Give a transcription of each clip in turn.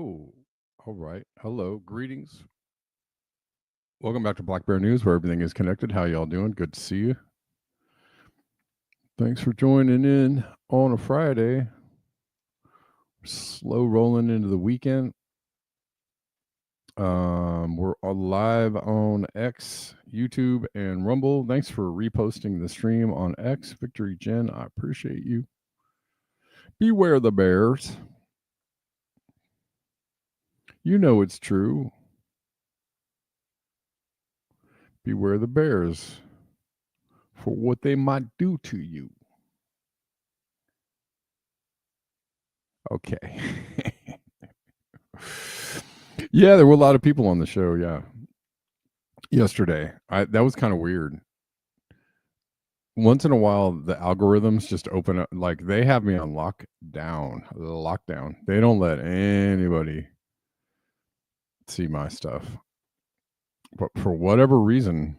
Oh, all right. Hello, greetings. Welcome back to Black Bear News, where everything is connected. How y'all doing? Good to see you. Thanks for joining in on a Friday. Slow rolling into the weekend. We're live on X, YouTube, and Rumble. Thanks for reposting the stream on X, Victory Jen. I appreciate you. Beware the bears. You know it's true. Beware the bears for what they might do to you. Okay. Yeah, there were a lot of people on the show. Yeah, yesterday. That was kind of weird. Once in a while, the algorithms just open up. Like they have me on lockdown. They don't let anybody see my stuff. But for whatever reason,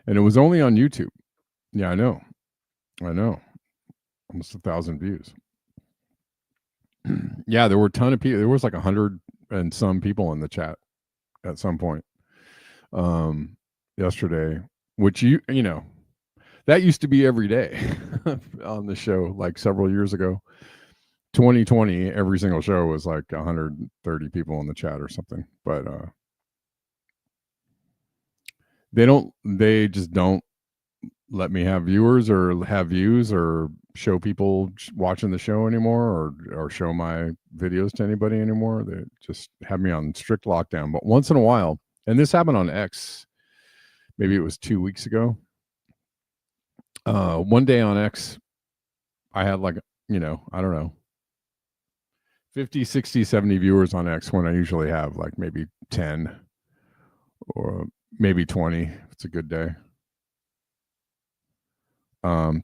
and it was only on YouTube. Yeah, I know. Almost 1,000 views. Yeah, there were a ton of people. There was like 100 and some people in the chat at some point yesterday, which you know that used to be every day on the show like several years ago. 2020, every single show was like 130 people in the chat or something. But they just don't let me have viewers or have views or show people watching the show anymore, or show my videos to anybody anymore. They just have me on strict lockdown. But once in a while, and this happened on X, maybe it was 2 weeks ago. One day on X, I had like, I don't know, 50, 60, 70 viewers on X when I usually have like maybe 10 or maybe 20 if it's a good day.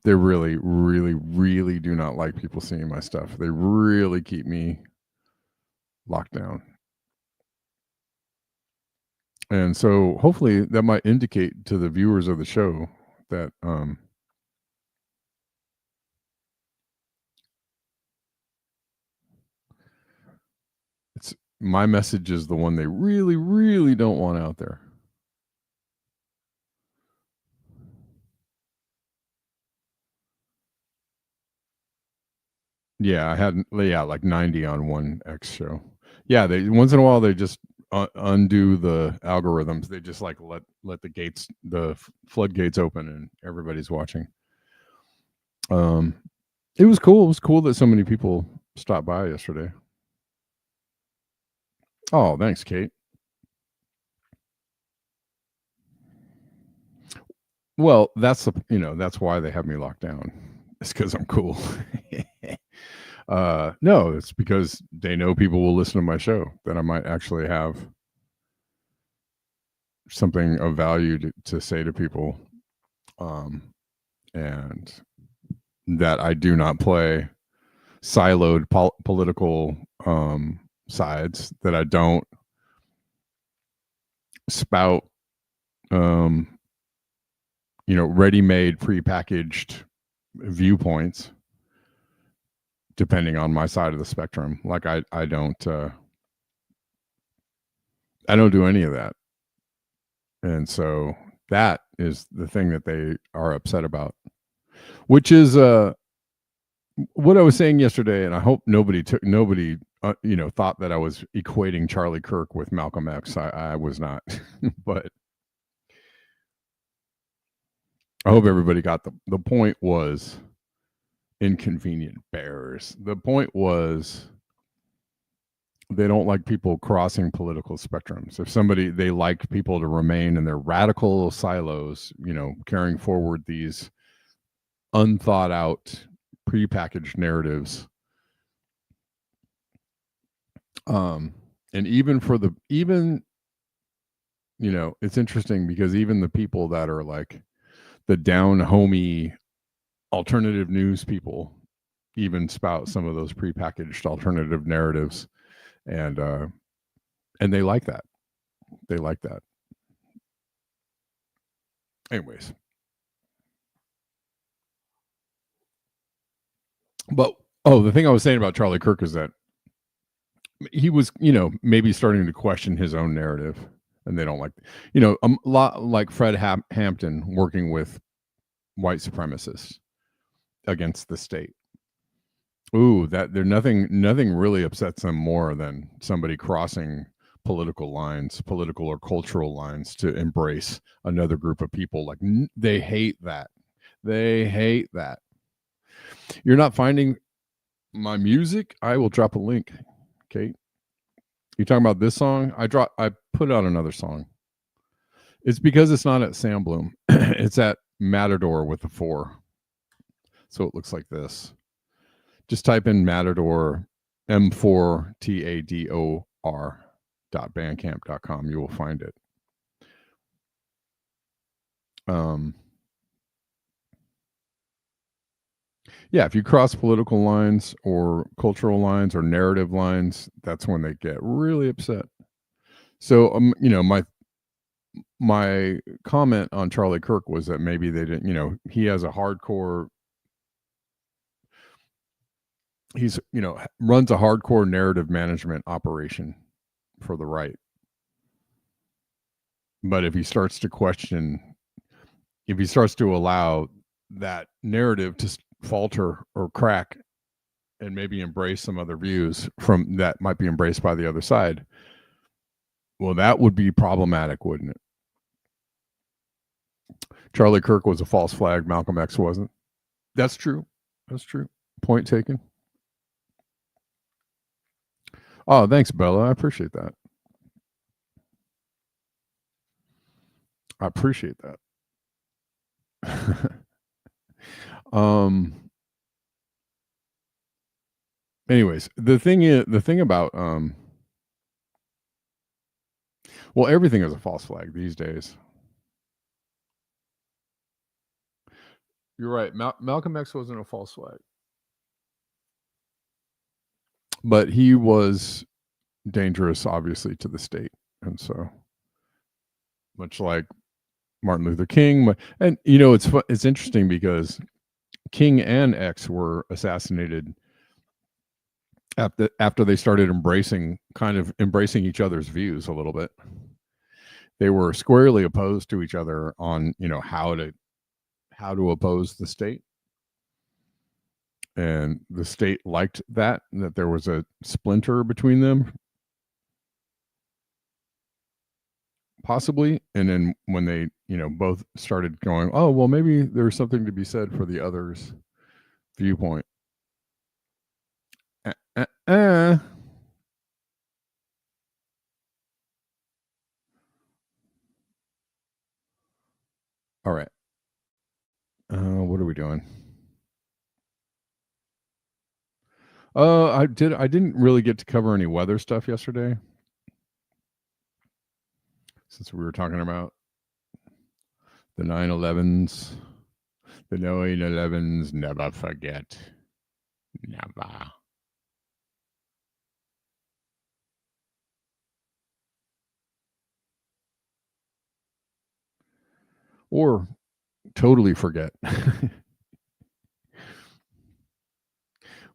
They really, really, really do not like people seeing my stuff. They really keep me locked down. And so hopefully that might indicate to the viewers of the show that it's my message is the one they really, really don't want out there. Yeah, I had like 90 on one X show. Yeah, they once in a while they just undo the algorithms. They just like let the floodgates open, and everybody's watching. It was cool. It was cool that so many people stopped by yesterday. Oh, thanks, Kate. Well, that's why they have me locked down. It's because I'm cool. No, it's because they know people will listen to my show, that I might actually have something of value to say to people, and that I do not play siloed political sides, that I don't spout ready-made prepackaged viewpoints depending on my side of the spectrum. Like I don't do any of that. And so that is the thing that they are upset about, which is what I was saying yesterday. And I hope nobody thought that I was equating Charlie Kirk with Malcolm X. I was not. But I hope everybody got the point was inconvenient bears. The point was they don't like people crossing political spectrums. If they like people to remain in their radical silos, carrying forward these unthought out prepackaged narratives. And it's interesting because even the people that are like the down homey alternative news people even spout some of those prepackaged alternative narratives, and they like that. They like that. Anyways, but the thing I was saying about Charlie Kirk is that he was, maybe starting to question his own narrative, and they don't like, a lot like Fred Hampton working with white supremacists against the state. Ooh, that there nothing really upsets them more than somebody crossing political lines, political or cultural lines, to embrace another group of people. Like, they hate that. They hate that. You're not finding my music? I will drop a link. Kate, you talking about this song? I put out another song. It's because it's not at Sam Bloom. It's at Matador with the 4. So it looks like this. Just type in Matador, M4TADOR.bandcamp.com. You will find it. Yeah, if you cross political lines or cultural lines or narrative lines, that's when they get really upset. So, my comment on Charlie Kirk was that maybe they didn't, he has a hardcore, runs a hardcore narrative management operation for the right. But if he starts to allow that narrative to falter or crack and maybe embrace some other views from that might be embraced by the other side, well, that would be problematic, wouldn't it? Charlie Kirk was a false flag. Malcolm X wasn't. That's true. That's true. Point taken. Oh, thanks, Bella. I appreciate that. I appreciate that. Anyways, the thing about well, everything is a false flag these days. You're right. Malcolm X wasn't a false flag, but he was dangerous, obviously, to the state, and so much like Martin Luther King. And it's interesting because King and X were assassinated after they started embracing each other's views a little bit. They were squarely opposed to each other on how to oppose the state, and the state liked that there was a splinter between them, possibly. And then when they both started going, oh well, maybe there's something to be said for the other's viewpoint. All right. What are we doing? I didn't really get to cover any weather stuff yesterday, since we were talking about the 9/11s. The 9/11s, never forget. Never. Or totally forget.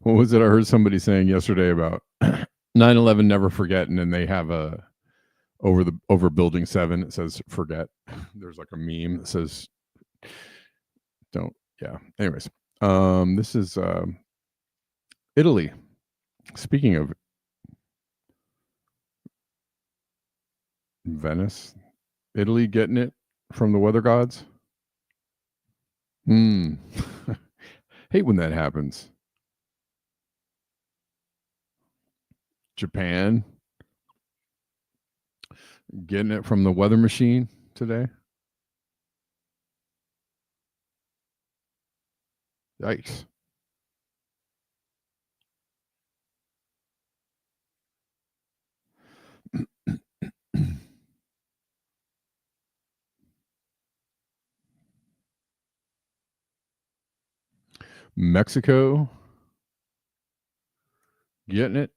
What was it I heard somebody saying yesterday about 9/11 never forget, and then they have a over building 7, it says forget. There's like a meme that says don't. Yeah. Anyways, this is Italy. Speaking of Venice, Italy getting it from the weather gods. Hate when that happens. Japan getting it from the weather machine today. Yikes. Mexico getting it.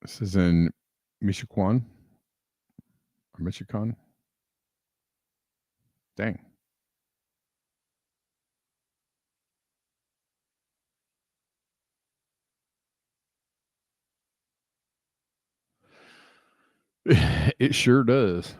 This is in Michoacan or Michoacan. Dang. It sure does.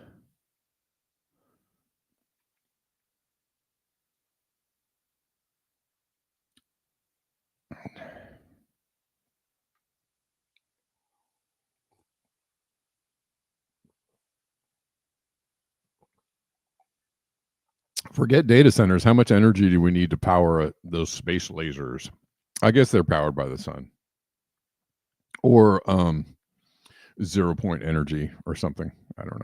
Forget data centers. How much energy do we need to power those space lasers? I guess they're powered by the sun or 0 point energy or something. I don't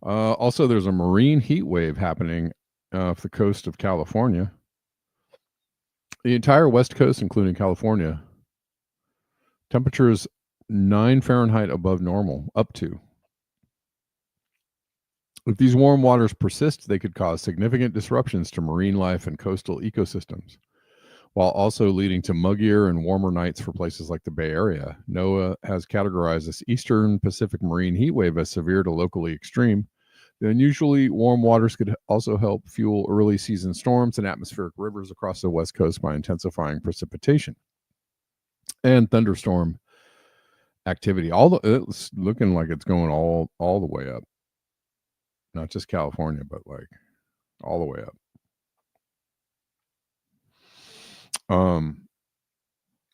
know. Also, there's a marine heat wave happening off the coast of California. The entire West Coast, including California, temperatures 9 Fahrenheit above normal, up to. If these warm waters persist, they could cause significant disruptions to marine life and coastal ecosystems, while also leading to muggier and warmer nights for places like the Bay Area. NOAA has categorized this Eastern Pacific marine heat wave as severe to locally extreme. The unusually warm waters could also help fuel early season storms and atmospheric rivers across the West Coast by intensifying precipitation and thunderstorm activity. It's looking like it's going all the way up. Not just California, but like all the way up.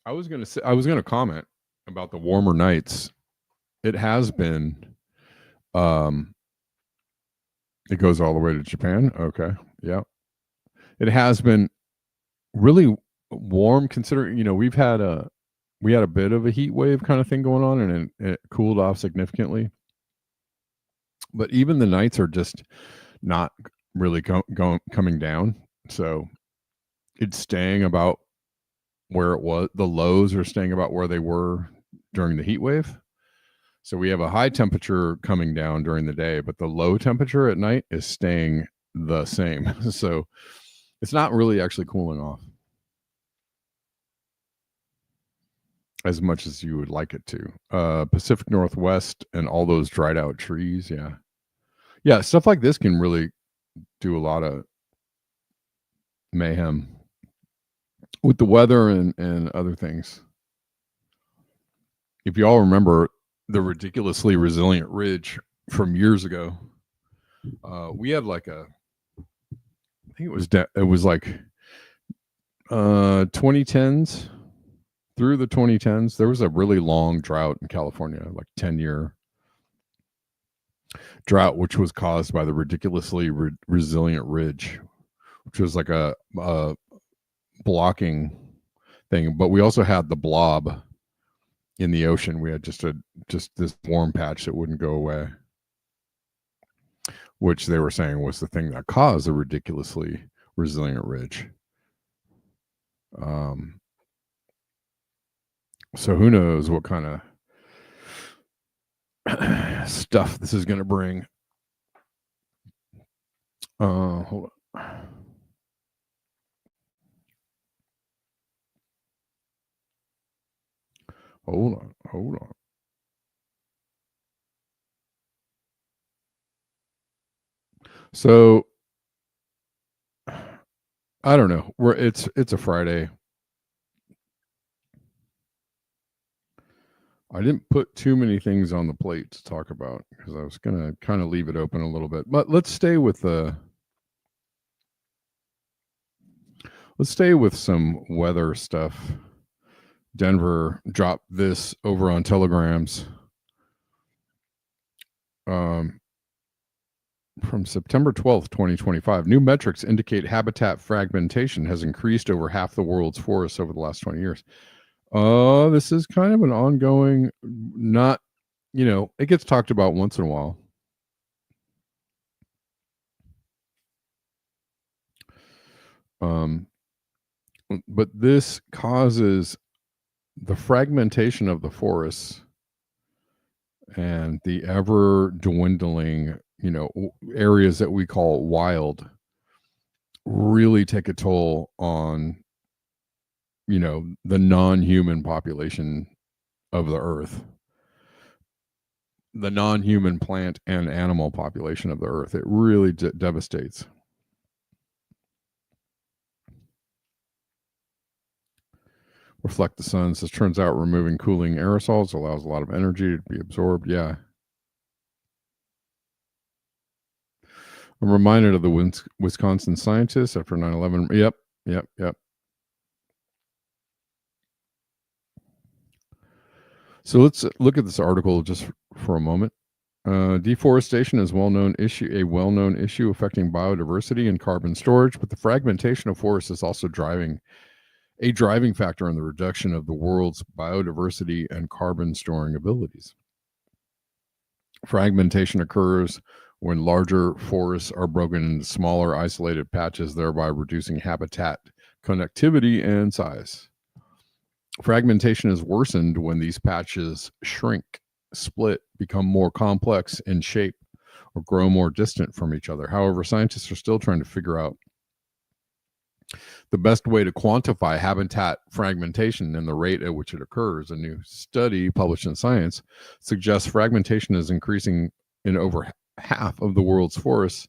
I was gonna comment about the warmer nights. It has been it goes all the way to Japan. Okay. Yeah. It has been really warm considering, we had a bit of a heat wave kind of thing going on, and it cooled off significantly. But even the nights are just not really coming down. So it's staying about where it was. The lows are staying about where they were during the heat wave. So we have a high temperature coming down during the day, but the low temperature at night is staying the same. So it's not really actually cooling off as much as you would like it to. Pacific Northwest and all those dried out trees. Yeah. Yeah. Stuff like this can really do a lot of mayhem with the weather and other things. If you all remember the ridiculously resilient ridge from years ago, we had like I think it was like 2010s through the 2010s. There was a really long drought in California, like 10-year drought, which was caused by the ridiculously resilient ridge, which was like a blocking thing. But we also had the blob in the ocean. We had just this warm patch that wouldn't go away, which they were saying was the thing that caused the ridiculously resilient ridge. So who knows what kind of stuff this is going to bring. Hold on. Hold on. So I don't know. It's a Friday. I didn't put too many things on the plate to talk about because I was gonna kind of leave it open a little bit. But let's stay with some weather stuff. Denver dropped this over on Telegrams. From September 12th, 2025, new metrics indicate habitat fragmentation has increased over half the world's forests over the last 20 years. This is kind of an ongoing, not, it gets talked about once in a while. But this causes the fragmentation of the forests and the ever dwindling, areas that we call wild really take a toll on, the non-human population of the earth, the non-human plant and animal population of the earth. It really devastates. reflect the sun. So it turns out removing cooling aerosols allows a lot of energy to be absorbed. Yeah. I'm reminded of the Wisconsin scientists after 9/11. Yep. So let's look at this article just for a moment. Deforestation is a well-known issue affecting biodiversity and carbon storage, but the fragmentation of forests is also a driving factor in the reduction of the world's biodiversity and carbon storing abilities. Fragmentation occurs when larger forests are broken into smaller, isolated patches, thereby reducing habitat connectivity and size. Fragmentation is worsened when these patches shrink, split, become more complex in shape, or grow more distant from each other. However, scientists are still trying to figure out the best way to quantify habitat fragmentation and the rate at which it occurs. A new study published in Science suggests fragmentation is increasing in over half of the world's forests,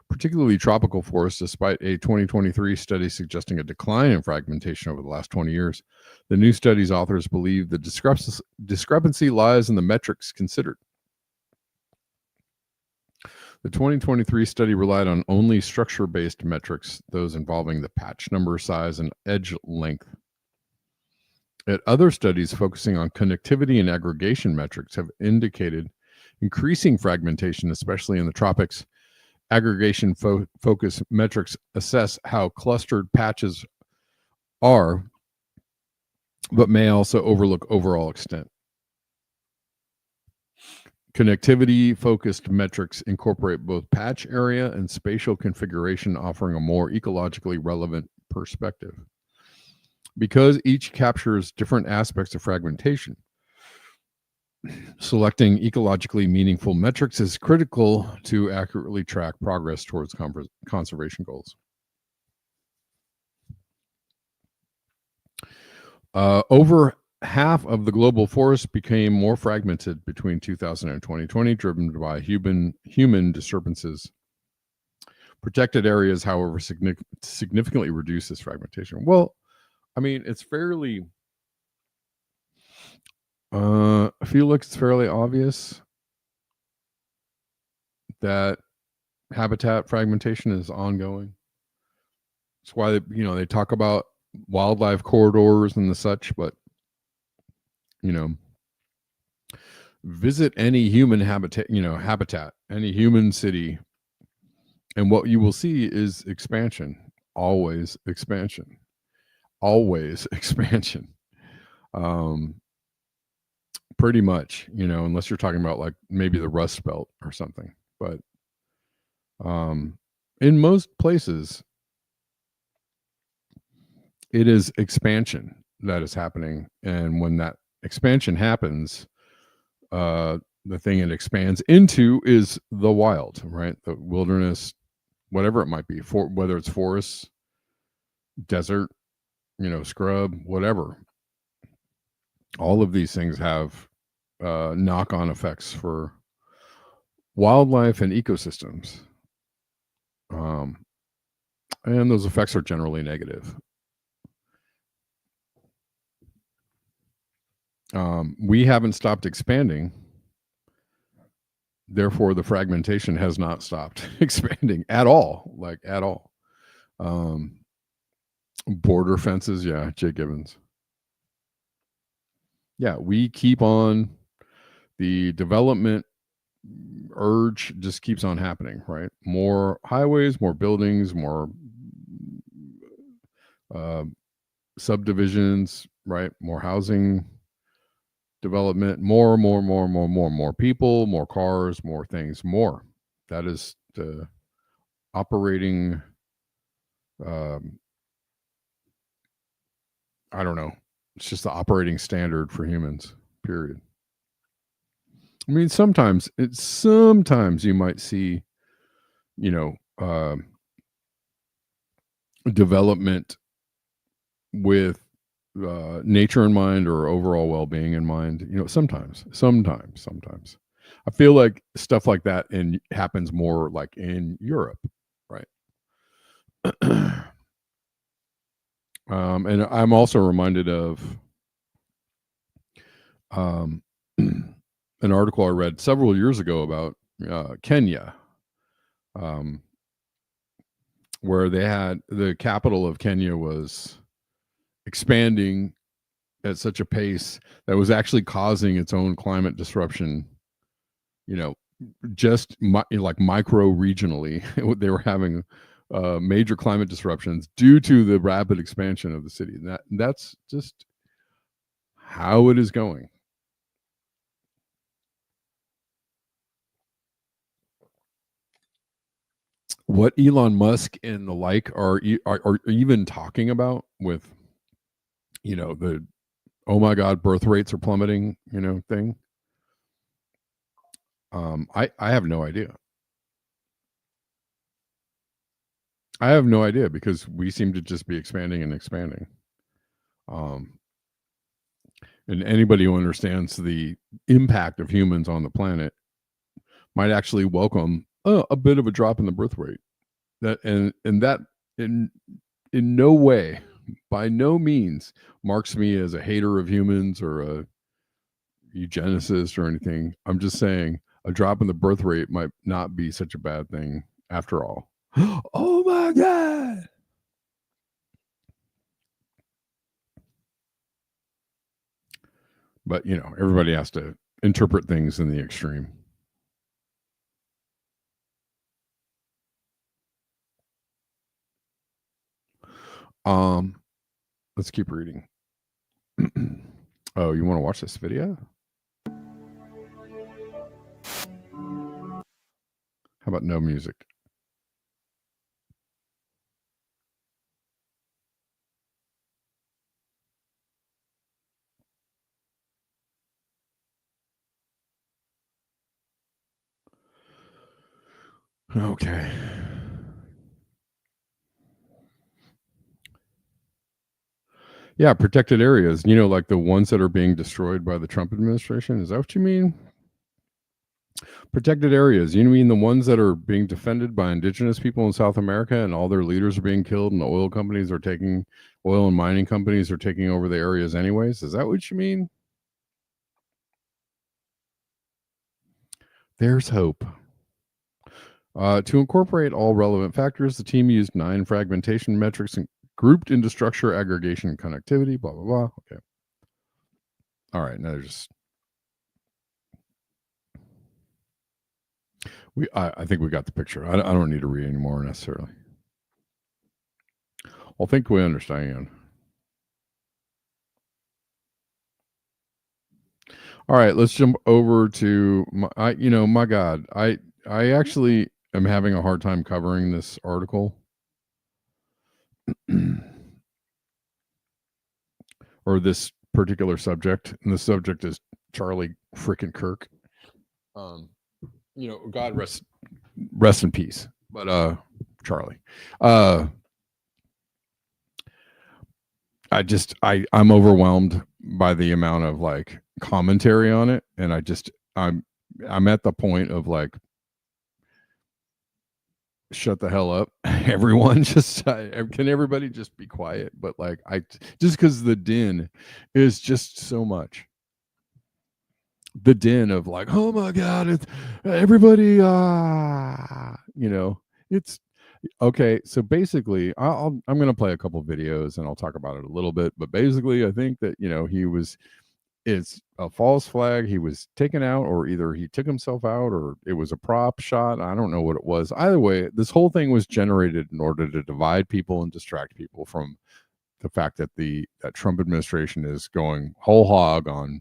particularly tropical forests, despite a 2023 study suggesting a decline in fragmentation over the last 20 years. The new study's authors believe the discrepancy lies in the metrics considered. The 2023 study relied on only structure-based metrics, those involving the patch number, size, and edge length. Yet other studies focusing on connectivity and aggregation metrics have indicated increasing fragmentation, especially in the tropics. Aggregation focus metrics assess how clustered patches are, but may also overlook overall extent. Connectivity-focused metrics incorporate both patch area and spatial configuration, offering a more ecologically relevant perspective. Because each captures different aspects of fragmentation, selecting ecologically meaningful metrics is critical to accurately track progress towards conservation goals. Over half of the global forest became more fragmented between 2000 and 2020, driven by human disturbances. Protected areas, however, significantly reduce this fragmentation. Well, I mean, it's fairly, I feel like it's fairly obvious that habitat fragmentation is ongoing. That's why they talk about wildlife corridors and the such, but visit any human habitat, any human city, and what you will see is expansion. Always expansion. Pretty much, unless you're talking about like maybe the Rust Belt or something, but in most places it is expansion that is happening, and when that expansion happens, the thing it expands into is the wild, right? The wilderness, whatever it might be, whether it's forests, desert, scrub, whatever. All of these things have knock-on effects for wildlife and ecosystems, and those effects are generally negative. We haven't stopped expanding, therefore the fragmentation has not stopped expanding at all. Border fences, yeah, Jay Gibbons. Yeah, we keep on, the development urge just keeps on happening, right? More highways, more buildings, more subdivisions, right? More housing development, more people, more cars, more things, more. That is the operating, I don't know. It's just the operating standard for humans, period. I mean, sometimes you might see, development with nature in mind or overall well-being in mind. Sometimes. I feel like stuff like that happens more like in Europe, right? And I'm also reminded of an article I read several years ago about Kenya, where they had the capital of Kenya was expanding at such a pace that was actually causing its own climate disruption, just like micro regionally. They were having major climate disruptions due to the rapid expansion of the city. And that's just how it is going. What Elon Musk and the like are even talking about with, the oh my God, birth rates are plummeting, thing. I have no idea. I have no idea because we seem to just be expanding and expanding. And anybody who understands the impact of humans on the planet might actually welcome a bit of a drop in the birth rate. That in no way, by no means, marks me as a hater of humans or a eugenicist or anything. I'm just saying a drop in the birth rate might not be such a bad thing after all. Oh my God. But, everybody has to interpret things in the extreme. Let's keep reading. Oh, you want to watch this video? How about no music? Okay. Yeah, protected areas, like the ones that are being destroyed by the Trump administration. Is that what you mean? Protected areas, you mean the ones that are being defended by indigenous people in South America and all their leaders are being killed and the oil and mining companies are taking over the areas anyways? Is that what you mean? There's hope. To incorporate all relevant factors, the team used 9 fragmentation metrics and grouped into structure, aggregation, connectivity, blah, blah, blah. Okay. All right. Now I think we got the picture. I don't need to read anymore necessarily. I think we understand. All right, let's jump over to my God, I actually am having a hard time covering this article. Or this particular subject, and the subject is Charlie frickin' Kirk. God rest in peace. But Charlie. I'm overwhelmed by the amount of like commentary on it, and I'm at the point of like, shut the hell up, everyone. Just can everybody just be quiet? But like, just because the din is just so much. The din of like, oh my God, it's everybody. It's okay. So basically, I'm going to play a couple videos and I'll talk about it a little bit. But basically, I think that it's a false flag. He was taken out, or either he took himself out, or it was a prop shot. I don't know what it was. Either way, this whole thing was generated in order to divide people and distract people from the fact that that Trump administration is going whole hog on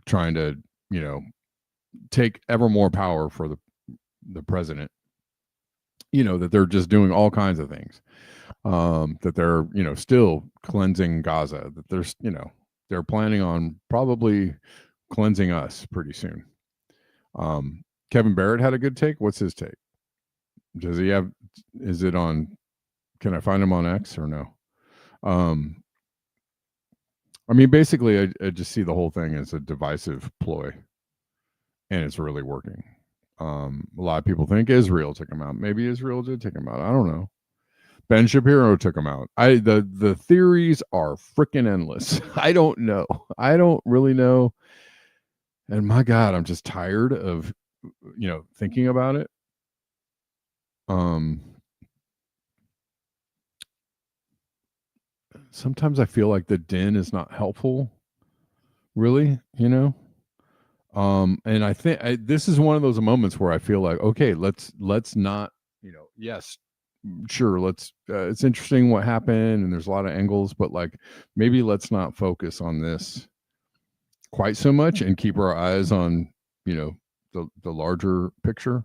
trying to, take ever more power for the president. That they're just doing all kinds of things. That they're, still cleansing Gaza. That there's, they're planning on probably cleansing us pretty soon. Kevin Barrett had a good take. What's his take? Does he have? Is it on? Can I find him on X or no? I mean, basically, I just see the whole thing as a divisive ploy, and it's really working. A lot of people think Israel took him out. Maybe Israel did take him out. I don't know. Ben Shapiro took him out. The theories are freaking endless. I don't know. I don't really know. And my God, I'm just tired of, thinking about it. Sometimes I feel like the din is not helpful, really, and I think this is one of those moments where I feel like, okay, let's not, yes, sure, it's interesting what happened and there's a lot of angles, but like maybe let's not focus on this quite so much and keep our eyes on, the larger picture.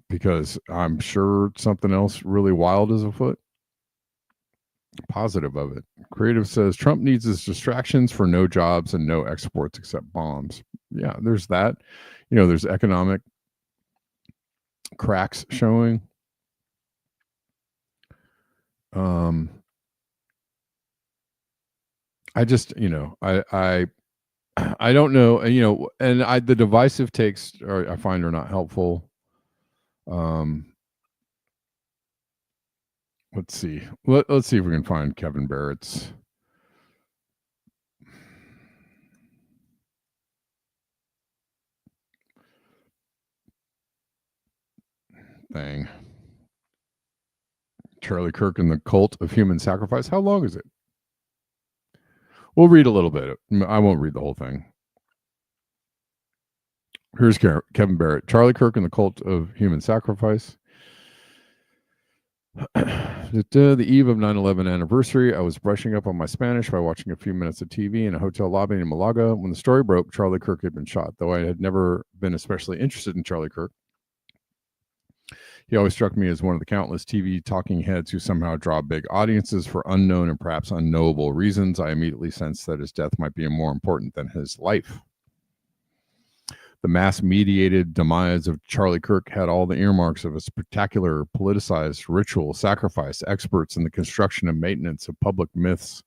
Because I'm sure something else really wild is afoot. Positive of it. Creative says Trump needs his distractions for no jobs and no exports except bombs. Yeah, there's that. There's economic cracks showing. I just, I don't know, and the divisive takes I find are not helpful. Let's see. Let's see if we can find Kevin Barrett's thing. Charlie Kirk and the Cult of Human Sacrifice. How long is it? We'll read a little bit. I won't read the whole thing. Here's Kevin Barrett. Charlie Kirk and the Cult of Human Sacrifice. The eve of 9/11 anniversary, I was brushing up on my Spanish by watching a few minutes of TV in a hotel lobby in Malaga. When the story broke, Charlie Kirk had been shot. Though I had never been especially interested in Charlie Kirk, he always struck me as one of the countless TV talking heads who somehow draw big audiences for unknown and perhaps unknowable reasons. I immediately sensed that his death might be more important than his life. The mass-mediated demise of Charlie Kirk had all the earmarks of a spectacular, politicized ritual sacrifice, experts in the construction and maintenance of public myths.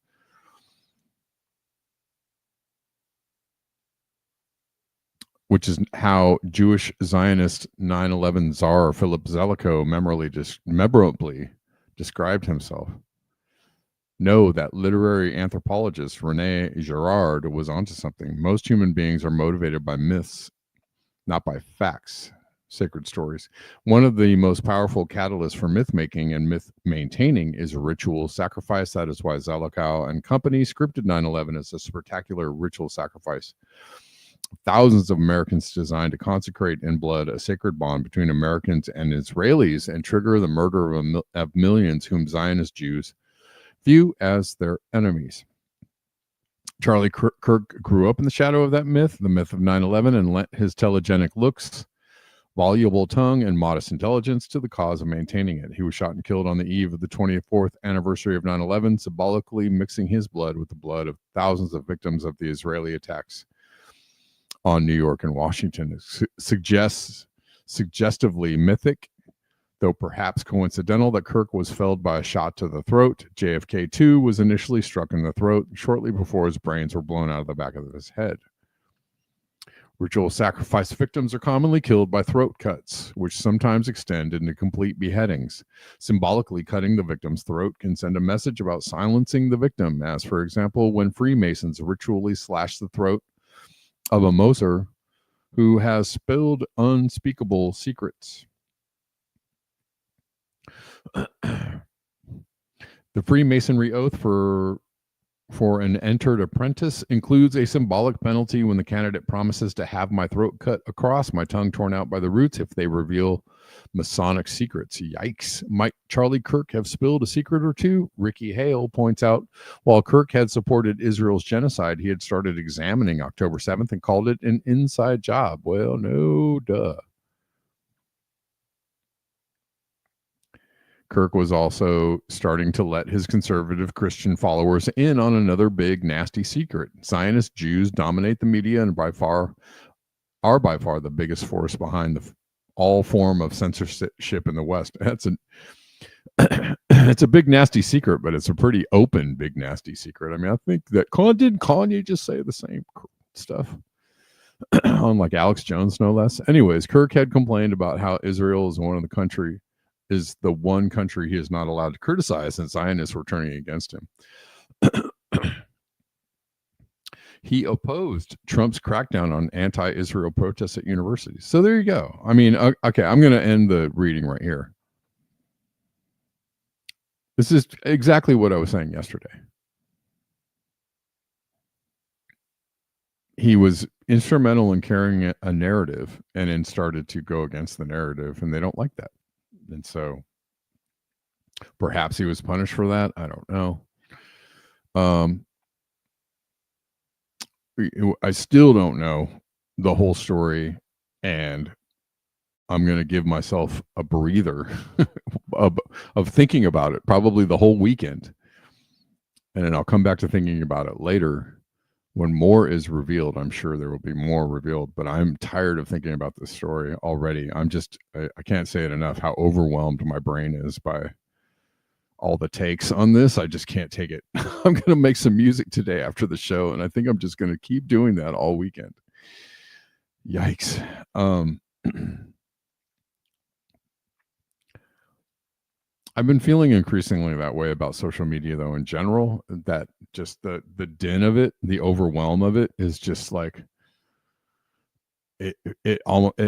Which is how Jewish Zionist 9/11 czar Philip Zelikow memorably described himself. No, that literary anthropologist René Girard was onto something. Most human beings are motivated by myths, not by facts, sacred stories. One of the most powerful catalysts for myth making and myth maintaining is ritual sacrifice. That is why Zelikow and company scripted 9/11 as a spectacular ritual sacrifice. Thousands of Americans designed to consecrate in blood a sacred bond between Americans and Israelis and trigger the murder of millions whom Zionist Jews view as their enemies. Charlie Kirk grew up in the shadow of that myth, the myth of 9/11, and lent his telegenic looks, voluble tongue, and modest intelligence to the cause of maintaining it. He was shot and killed on the eve of the 24th anniversary of 9/11, symbolically mixing his blood with the blood of thousands of victims of the Israeli attacks on New York and Washington. It suggests suggestively mythic, though perhaps coincidental, that Kirk was felled by a shot to the throat. JFK, too, was initially struck in the throat shortly before his brains were blown out of the back of his head. Ritual sacrifice victims are commonly killed by throat cuts, which sometimes extend into complete beheadings. Symbolically cutting the victim's throat can send a message about silencing the victim, as, for example, when Freemasons ritually slash the throat of a Moser who has spilled unspeakable secrets. The Freemasonry oath for an entered apprentice includes a symbolic penalty when the candidate promises to have my throat cut across, my tongue torn out by the roots if they reveal Masonic secrets. Yikes. Might Charlie Kirk have spilled a secret or two? Ricky Hale points out, while Kirk had supported Israel's genocide, he had started examining October 7th and called it an inside job. Well, no, duh. Kirk was also starting to let his conservative Christian followers in on another big, nasty secret. Zionist Jews dominate the media and are by far the biggest force behind all form of censorship in the West. It's a big, nasty secret, but it's a pretty open, big, nasty secret. I mean, I think that did Kanye just say the same stuff? On like Alex Jones, no less. Anyways, Kirk had complained about how Israel is one of the country is the one country he is not allowed to criticize, and Zionists were turning against him. He opposed Trump's crackdown on anti-Israel protests at universities. So there you go. I mean, okay, I'm going to end the reading right here. This is exactly what I was saying yesterday. He was instrumental in carrying a narrative and then started to go against the narrative, and they don't like that. And so perhaps he was punished for that. I don't know. I still don't know the whole story, and I'm going to give myself a breather of thinking about it, probably the whole weekend. And then I'll come back to thinking about it later when more is revealed. I'm sure there will be more revealed, but I'm tired of thinking about this story already. I can't say it enough how overwhelmed my brain is by all the takes on this. I just can't take it. I'm going to make some music today after the show, and I think I'm just going to keep doing that all weekend. Yikes. I've been feeling increasingly that way about social media, though, in general, that just the din of it, the overwhelm of it is just like, it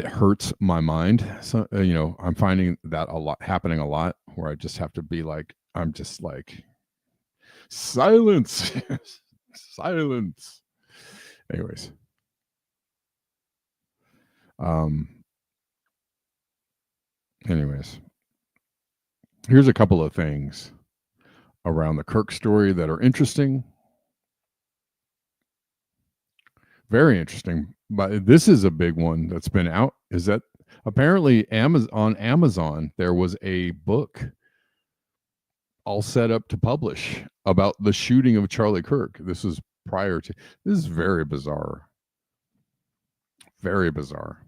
hurts my mind. So, I'm finding that happening a lot, where I just have to be like, I'm just like, silence, silence. Anyways. Here's a couple of things around the Kirk story that are interesting. Very interesting. But this is a big one that's been out, is that apparently on Amazon, there was a book all set up to publish about the shooting of Charlie Kirk. This is very bizarre. Very bizarre.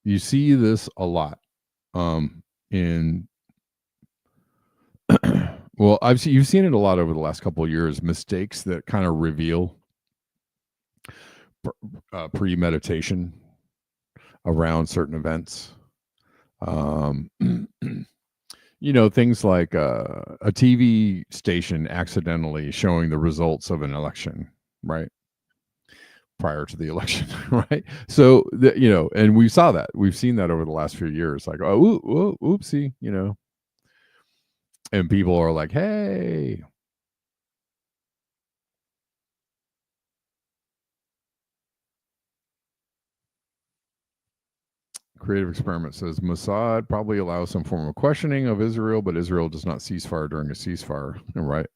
You see this a lot in well, you've seen it a lot over the last couple of years, mistakes that kind of reveal premeditation around certain events. Things like a TV station accidentally showing the results of an election, right? Prior to the election, right? So, and we saw that. We've seen that over the last few years. Like, oh, oopsie, and people are like, hey. Creative Experiment says Mossad probably allows some form of questioning of Israel, but Israel does not cease fire during a ceasefire, right?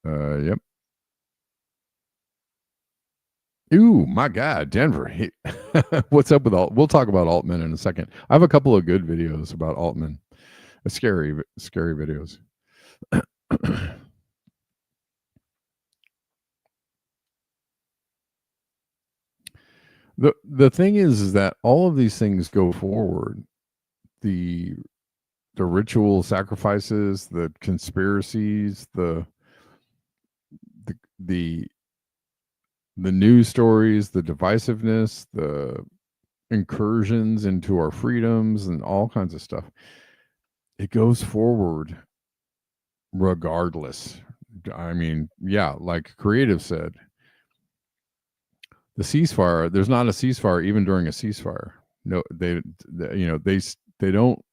Yep. Ooh, my God, Denver. What's up with we'll talk about Altman in a second. I have a couple of good videos about Altman. Scary videos. The thing is that all of these things go forward. The ritual sacrifices, the conspiracies, the news stories, the divisiveness, the incursions into our freedoms, and all kinds of stuff. It goes forward regardless. I mean, yeah, like Creative said, the ceasefire, there's not a ceasefire even during a ceasefire. No, they don't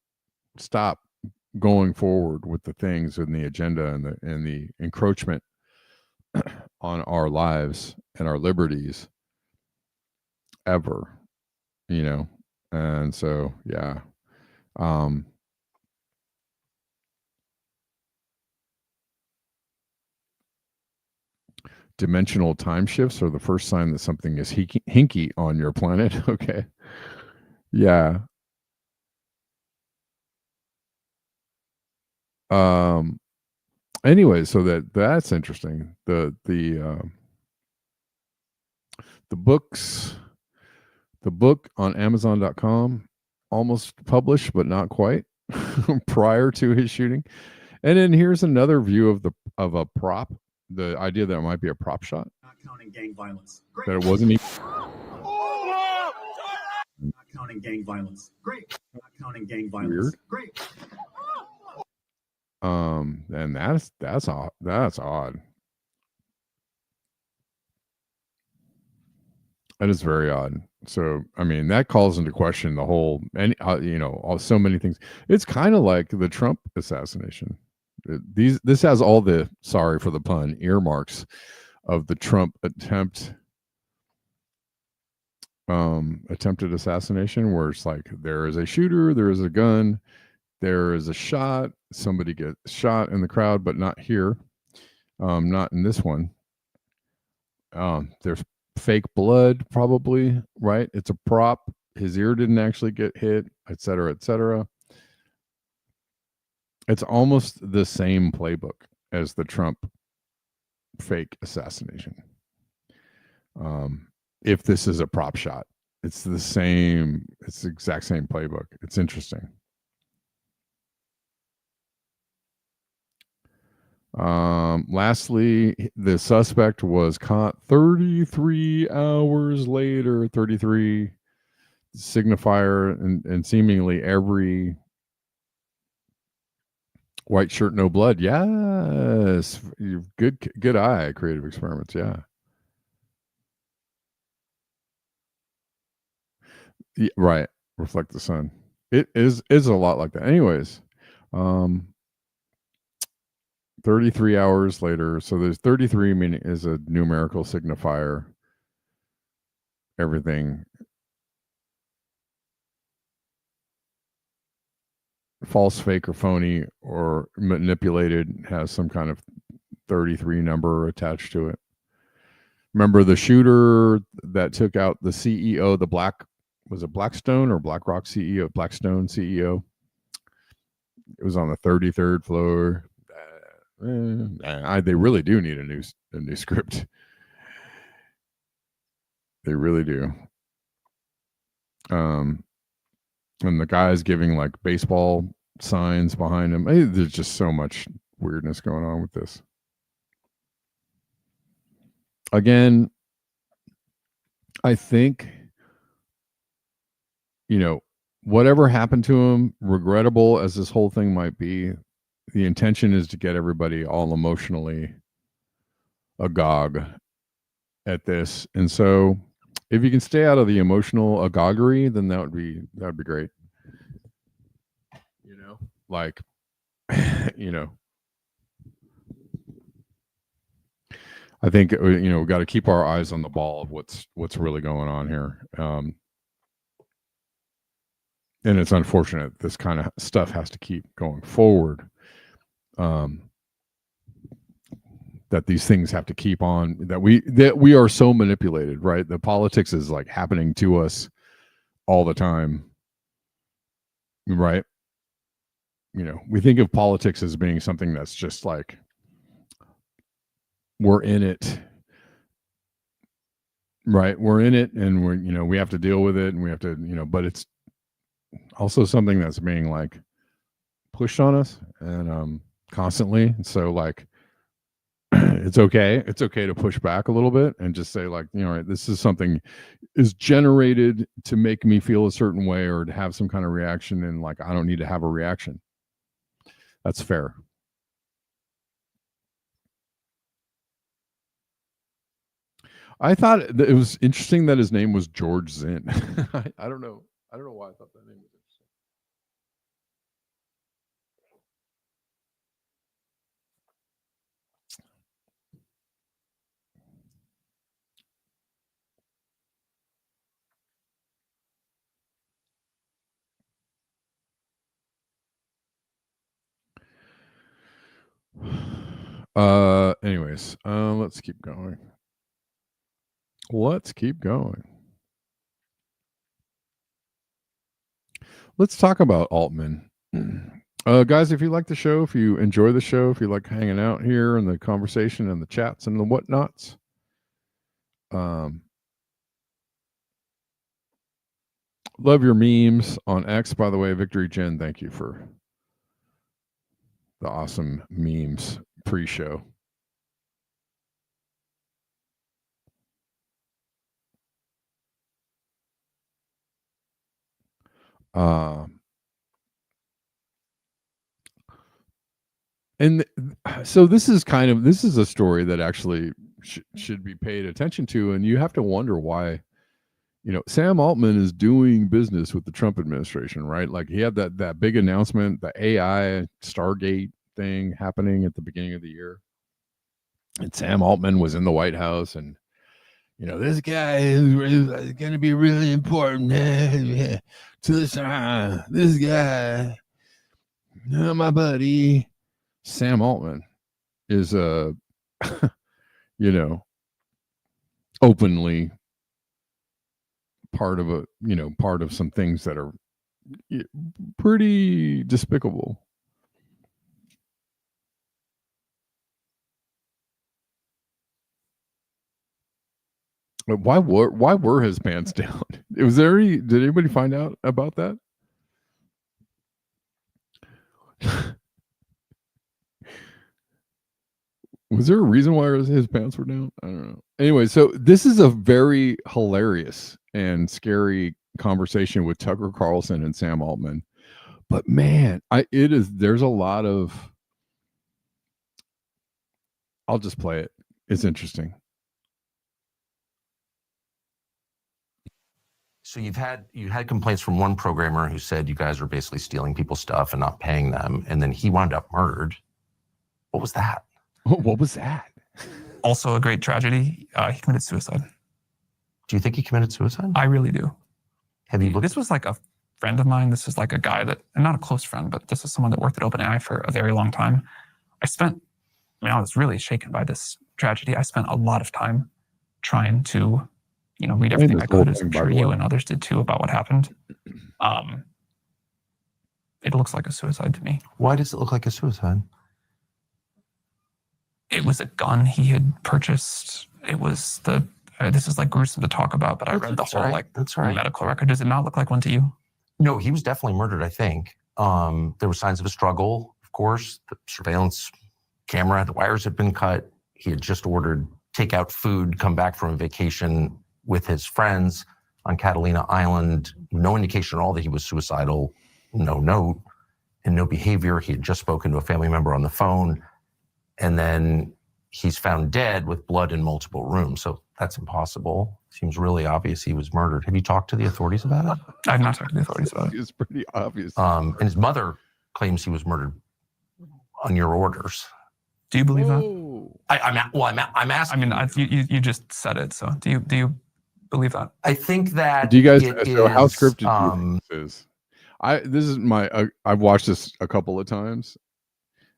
stop going forward with the things in the agenda and the encroachment on our lives and our liberties ever, and so, yeah. Dimensional time shifts are the first sign that something is hinky on your planet. Okay. Yeah. Anyway, so that's interesting. The book on Amazon.com almost published, but not quite, prior to his shooting. And then here's another view of a prop. The idea that it might be a prop shot. Not counting gang violence. That it wasn't even. counting gang violence. Great. Not counting gang violence. Weird. Great. And that's odd. That's odd. That is very odd. So, I mean, that calls into question the whole, and so many things. It's kind of like the Trump assassination. This has all the, sorry for the pun, earmarks of the Trump attempted assassination, where it's like there is a shooter, there is a gun, there is a shot, somebody gets shot in the crowd, but not here, not in this one. There's fake blood, probably, right? It's a prop. His ear didn't actually get hit, et cetera, et cetera. It's almost the same playbook as the Trump fake assassination. If this is a prop shot, it's the exact same playbook. It's interesting. Lastly, the suspect was caught 33 hours later. 33 signifier, and seemingly every white shirt, no blood. Yes, good eye, creative experiments. Yeah, right. Reflect the sun. It is a lot like that. Anyways, 33 hours later. So there's 33 meaning is a numerical signifier. Everything false, fake, or phony, or manipulated has some kind of 33 number attached to it. Remember the shooter that took out the CEO, was it Blackstone or BlackRock CEO? Blackstone CEO. It was on the 33rd floor. They really do need a new script. They really do. And the guy's giving like baseball signs behind him. There's just so much weirdness going on with this. Again, I think, whatever happened to him, regrettable as this whole thing might be, the intention is to get everybody all emotionally agog at this. And so if you can stay out of the emotional agoggery, then that would be great. Like, I think, we got to keep our eyes on the ball of what's really going on here. And it's unfortunate this kind of stuff has to keep going forward. That these things have to keep on, that we are so manipulated, right? The politics is like happening to us all the time, right? We think of politics as being something that's just like, we're in it, right? We're in it, and we have to deal with it, and we have to, but it's also something that's being like pushed on us, and constantly. So like, it's okay to push back a little bit and just say like, right, this is something is generated to make me feel a certain way or to have some kind of reaction, and like, I don't need to have a reaction. That's fair. I thought it was interesting that his name was George Zinn. I don't know why I thought that name was interesting. Anyways, let's keep going. Let's talk about Altman. Guys, if you like the show, if you enjoy the show, if you like hanging out here and the conversation and the chats and the whatnots, love your memes on X. By the way, Victory Jen, thank you for the awesome memes pre-show. And so this is a story that actually should be paid attention to, and you have to wonder why. Sam Altman is doing business with the Trump administration, right? Like he had that big announcement, the AI Stargate thing happening at the beginning of the year, and Sam Altman was in the White House, and this guy is going to be really important to this guy. My buddy Sam Altman is openly part of some things that are pretty despicable. But why were his pants down? Did anybody find out about that? Was there a reason why his pants were down? I don't know. Anyway, so this is a very hilarious and scary conversation with Tucker Carlson and Sam Altman. But man, there's a lot of, I'll just play it. It's interesting. So you had complaints from one programmer who said you guys are basically stealing people's stuff and not paying them, and then he wound up murdered. What was that? What was that? Also a great tragedy. He committed suicide. Do you think he committed suicide? I really do. Have you looked? This was like a friend of mine. This is like a guy that, and not a close friend, but this is someone that worked at OpenAI for a very long time. I was really shaken by this tragedy. I spent a lot of time trying to, read everything I could, as I'm sure you and others did too, about what happened. It looks like a suicide to me. Why does it look like a suicide? It was a gun he had purchased. It was this is like gruesome to talk about, but I read the whole medical record. Does it not look like one to you? No, he was definitely murdered, I think. There were signs of a struggle, of course. The surveillance camera, the wires had been cut. He had just ordered takeout food, come back from a vacation with his friends on Catalina Island. No indication at all that he was suicidal. No note and no behavior. He had just spoken to a family member on the phone. And then he's found dead with blood in multiple rooms. So that's impossible. Seems really obvious he was murdered. Have you talked to the authorities about it? I've not talked to the authorities about it. It's pretty obvious. And his mother claims he was murdered on your orders. Do you believe that? I'm asking. I mean, you just said it. So do you believe that? I think that. Do you guys? So how scripted do you think this is? I've watched this a couple of times,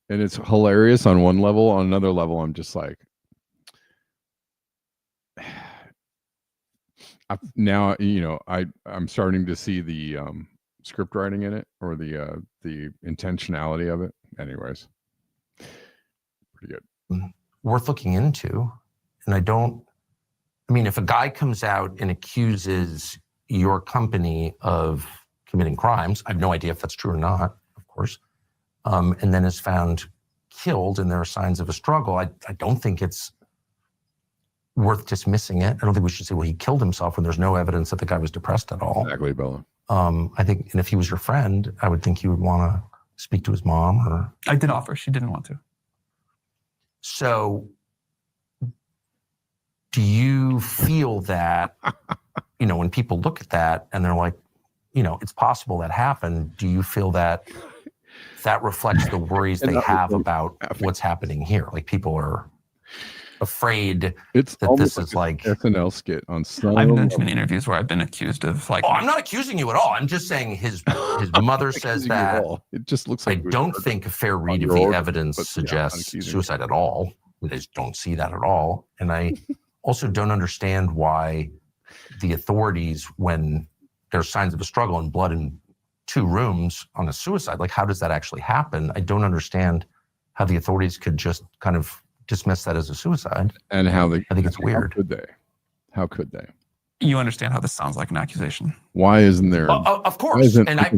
and it's hilarious on one level. On another level, I'm just like, I'm starting to see the script writing in it, or the intentionality of it. Anyways, pretty good. Worth looking into. And if a guy comes out and accuses your company of committing crimes, I have no idea if that's true or not, of course, and then is found killed and there are signs of a struggle, I don't think it's worth dismissing it. I don't think we should say, well, he killed himself when there's no evidence that the guy was depressed at all. Exactly, Bella. I think, and if he was your friend, I would think you would want to speak to his mom. Or I did offer. She didn't want to. So do you feel that, when people look at that and they're like, it's possible that happened, do you feel that that reflects the worries they have about what's happening here? Like, people are afraid that this is like SNL skit on some. I've mentioned in interviews where I've been accused of like. Oh, I'm not accusing you at all. I'm just saying his mother says that. It just looks like I don't think a fair read of the evidence suggests suicide at all. I just don't see that at all. And I also don't understand why the authorities, when there's signs of a struggle and blood in 2 rooms on a suicide, like, how does that actually happen? I don't understand how the authorities could just kind of dismiss that as a suicide. And I think it's weird. How could they? You understand how this sounds like an accusation. Why isn't there? Of course. And I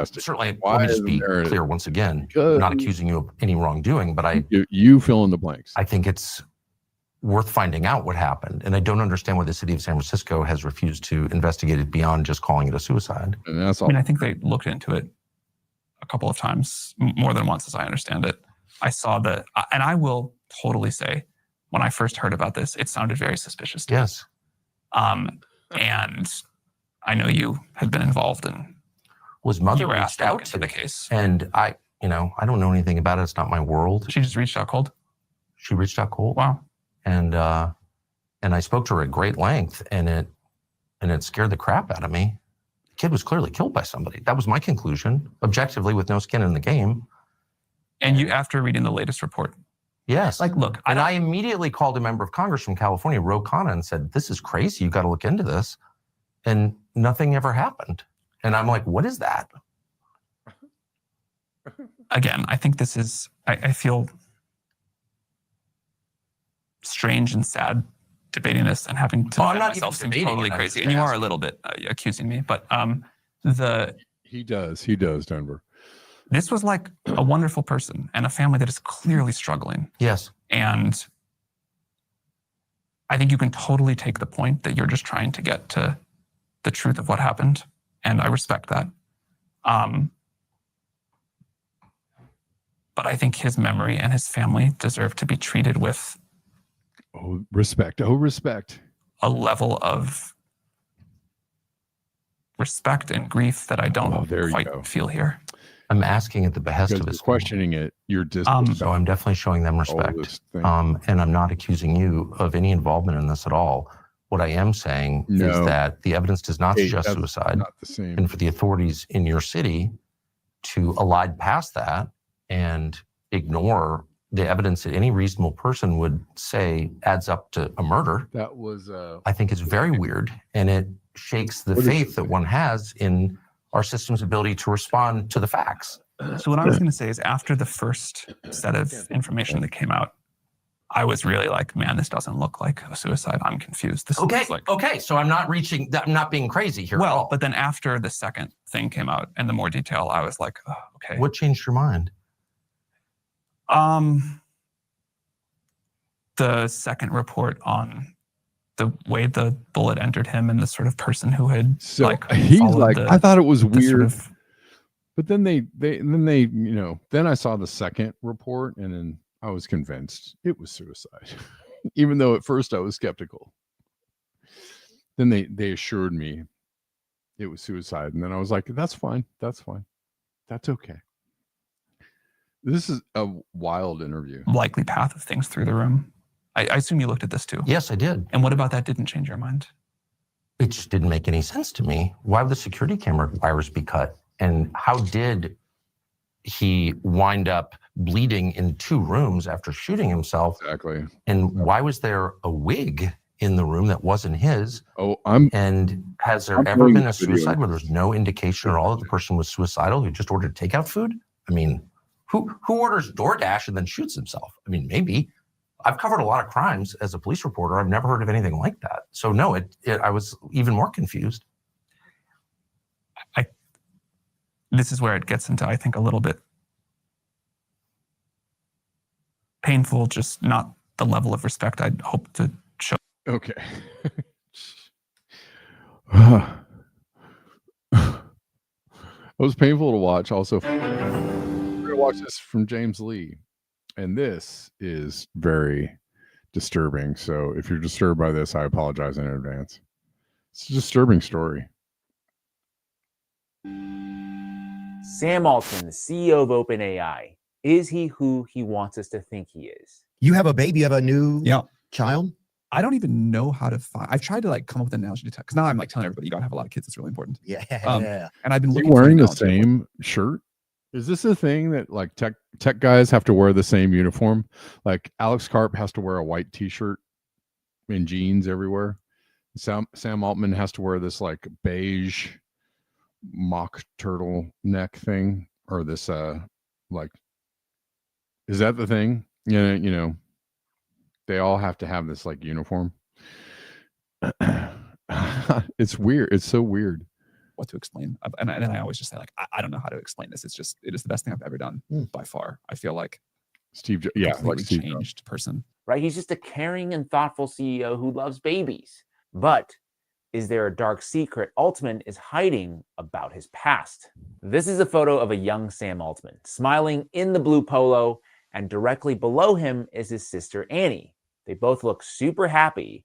certainly let me just be clear once again. I'm not accusing you of any wrongdoing, but you fill in the blanks. I think it's worth finding out what happened. And I don't understand why the city of San Francisco has refused to investigate it beyond just calling it a suicide. And that's I all. mean, I think they looked into it a couple of times, more than once, as I understand it. I saw and I will totally say, when I first heard about this, it sounded very suspicious to me. Yes. And I know you had been involved in. Was mother You were reached asked to look out into to the case. And I don't know anything about it. It's not my world. She just reached out cold. She reached out cold. Wow. And I spoke to her at great length, and it scared the crap out of me. The kid was clearly killed by somebody. That was my conclusion, objectively, with no skin in the game. And you, after reading the latest report, Yes. like, look, I immediately called a member of Congress from California, Ro Khanna, and said, "This is crazy. You got to look into this." And nothing ever happened. And I'm like, what is that? Again, I think this is, I feel strange and sad debating this and having to I'm not myself even seem debating totally it, I'm crazy. just And you are a asking. little bit accusing me, but He does, Denver. this was like a wonderful person and a family that is clearly struggling. Yes. And I think you can totally take the point that you're just trying to get to the truth of what happened. And I respect that. But I think his memory and his family deserve to be treated with Respect. a level of respect and grief that I don't there you quite go. feel here. I'm asking at the behest Because of you're his questioning it. You're just So I'm definitely showing them respect. And I'm not accusing you of any involvement in this at all. What I am saying is that the evidence does not suggest suicide. Not the same. And for the authorities in your city to elide past that and ignore the evidence that any reasonable person would say adds up to a murder, That was I think is very weird. And it shakes the faith that one has in our system's ability to respond to the facts. So what I was going to say is, after the first set of information that came out, I was really like, man, this doesn't look like a suicide. I'm confused. This looks like... Okay. So I'm not being crazy here. Well, but then after the second thing came out and the more detail, I was like, oh, okay. What changed your mind? The second report on the way the bullet entered him and the sort of person who had he's like, I thought it was weird. But then then I saw the second report, and then I was convinced it was suicide, even though at first I was skeptical. Then they assured me it was suicide, and then I was like, that's fine, that's okay. This is a wild interview. Likely path of things through the room. I assume you looked at this too. Yes, I did. And what about that didn't change your mind? It just didn't make any sense to me. Why would the security camera wires be cut? And how did he wind up bleeding in 2 rooms after shooting himself? Exactly. And why was there a wig in the room that wasn't his? And has there ever been a suicide where there's no indication at all that the person was suicidal who just ordered takeout food? I mean, who orders DoorDash and then shoots himself? I mean, maybe. I've covered a lot of crimes as a police reporter. I've never heard of anything like that. So no, I was even more confused. This is where it gets into, I think, a little bit painful, just not the level of respect I'd hope to show. Okay. It was painful to watch. Also, we're going to watch this from James Lee. And this is very disturbing. So if you're disturbed by this, I apologize in advance. It's a disturbing story. Sam Altman, the CEO of OpenAI, is he who he wants us to think he is? You have a baby, you have a new child? I don't even know how to find. I've tried to come up with an analogy to because now I'm telling everybody you gotta have a lot of kids. It's really important. Yeah. And I've been Are you looking wearing for the same shirt? Is this a thing that tech guys have to wear the same uniform? Like Alex Karp has to wear a white t-shirt and jeans everywhere. Sam Altman has to wear this beige mock turtle neck thing, or this is that the thing? They all have to have this uniform. It's weird. It's so weird. What to explain, and I always just say I don't know how to explain this. It is the best thing I've ever done by far. I feel like Steve, yeah, completely changed person. right? He's just a caring and thoughtful CEO who loves babies. But is there a dark secret Altman is hiding about his past? This is a photo of a young Sam Altman, smiling in the blue polo, and directly below him is his sister Annie. They both look super happy,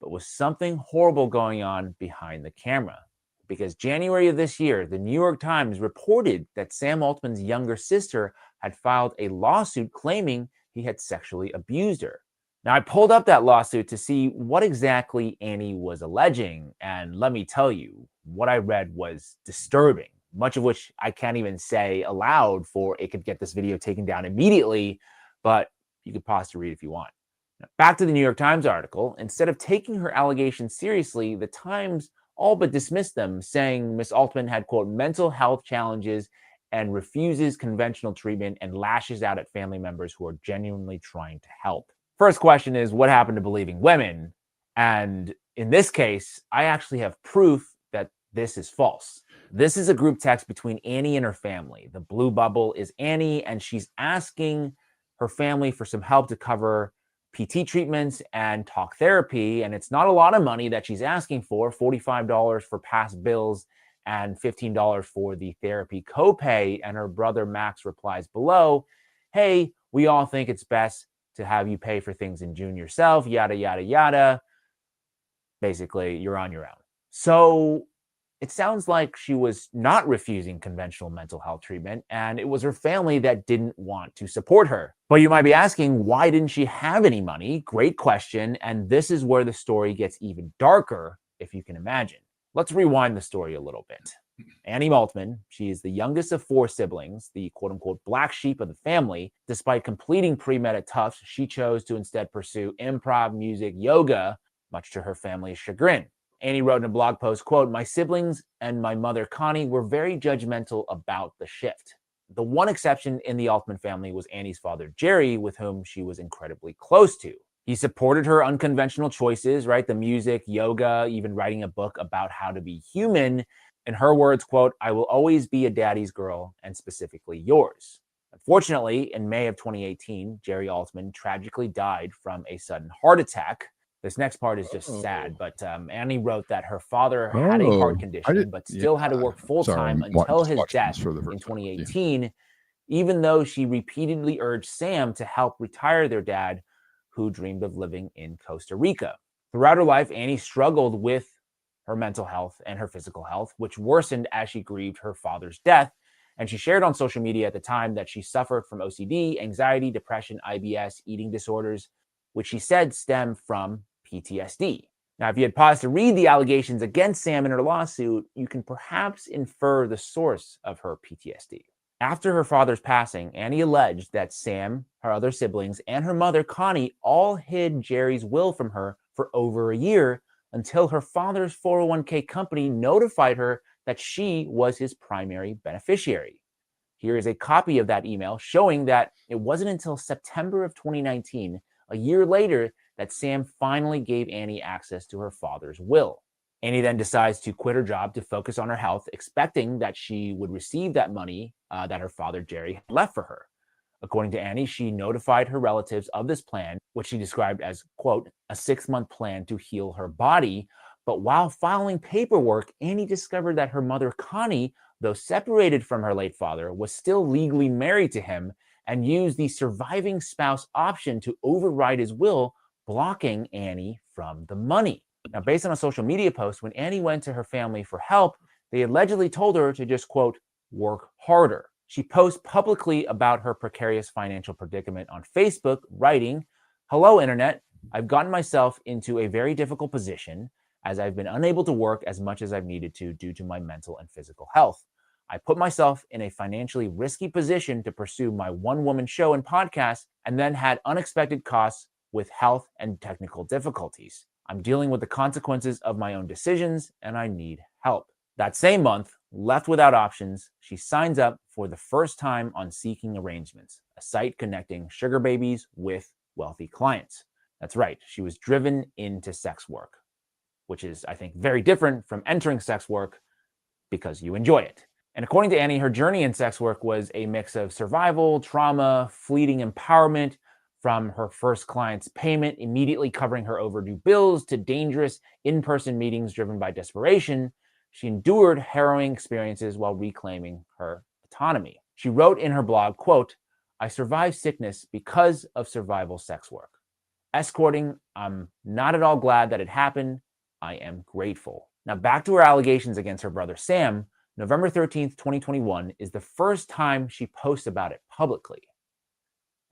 but with something horrible going on behind the camera. Because January of this year, the New York Times reported that Sam Altman's younger sister had filed a lawsuit claiming he had sexually abused her. Now, I pulled up that lawsuit to see what exactly Annie was alleging, and let me tell you, what I read was disturbing, much of which I can't even say aloud, for it could get this video taken down immediately, but you could pause to read if you want. Now, back to the New York Times article. Instead of taking her allegations seriously, the Times all but dismissed them, saying Miss Altman had, quote, mental health challenges and refuses conventional treatment and lashes out at family members who are genuinely trying to help. First question is, what happened to believing women? And in this case, I actually have proof that this is false. This is a group text between Annie and her family. The blue bubble is Annie, and she's asking her family for some help to cover PT treatments and talk therapy. And it's not a lot of money that she's asking for, $45 for past bills and $15 for the therapy copay. And her brother Max replies below, hey, we all think it's best to have you pay for things in June yourself, yada, yada, yada. Basically, you're on your own. So it sounds like she was not refusing conventional mental health treatment, and it was her family that didn't want to support her. But you might be asking, why didn't she have any money? Great question. And this is where the story gets even darker, if you can imagine. Let's rewind the story a little bit. Annie Altman, she is the youngest of 4 siblings, the quote-unquote black sheep of the family. Despite completing pre-med at Tufts, she chose to instead pursue improv, music, yoga, much to her family's chagrin. Annie wrote in a blog post, quote, my siblings and my mother Connie were very judgmental about the shift. The one exception in the Altman family was Annie's father, Jerry, with whom she was incredibly close to. He supported her unconventional choices, right? The music, yoga, even writing a book about how to be human. In her words, quote, I will always be a daddy's girl, and specifically yours. Unfortunately, in May of 2018, Jerry Altman tragically died from a sudden heart attack. This next part is just sad, but Annie wrote that her father had a heart condition, but still had to work full-time until his death in 2018, even though she repeatedly urged Sam to help retire their dad, who dreamed of living in Costa Rica. Throughout her life, Annie struggled with her mental health and her physical health, which worsened as she grieved her father's death. And she shared on social media at the time that she suffered from OCD, anxiety, depression, IBS, eating disorders, which she said stemmed from PTSD. Now, if you had paused to read the allegations against Sam in her lawsuit, you can perhaps infer the source of her PTSD. After her father's passing, Annie alleged that Sam, her other siblings, and her mother, Connie, all hid Jerry's will from her for over a year, until her father's 401k company notified her that she was his primary beneficiary. Here is a copy of that email showing that it wasn't until September of 2019, a year later, that Sam finally gave Annie access to her father's will. Annie then decides to quit her job to focus on her health, expecting that she would receive that money that her father, Jerry, had left for her. According to Annie, she notified her relatives of this plan, which she described as, quote, a 6-month plan to heal her body. But while filing paperwork, Annie discovered that her mother, Connie, though separated from her late father, was still legally married to him, and used the surviving spouse option to override his will, blocking Annie from the money. Now, based on a social media post, when Annie went to her family for help, they allegedly told her to just, quote, work harder. She posts publicly about her precarious financial predicament on Facebook, writing, hello, internet. I've gotten myself into a very difficult position as I've been unable to work as much as I've needed to due to my mental and physical health. I put myself in a financially risky position to pursue my one-woman show and podcast, and then had unexpected costs with health and technical difficulties. I'm dealing with the consequences of my own decisions, and I need help. That same month, left without options, she signs up for the first time on Seeking Arrangements, a site connecting sugar babies with wealthy clients. That's right, she was driven into sex work, which is, I think, very different from entering sex work because you enjoy it. And according to Annie, her journey in sex work was a mix of survival, trauma, fleeting empowerment, from her first client's payment immediately covering her overdue bills to dangerous in-person meetings driven by desperation, she endured harrowing experiences while reclaiming her autonomy. She wrote in her blog, quote, "I survived sickness because of survival sex work. Escorting, I'm not at all glad that it happened. I am grateful." Now back to her allegations against her brother Sam. November 13th, 2021 is the first time she posts about it publicly.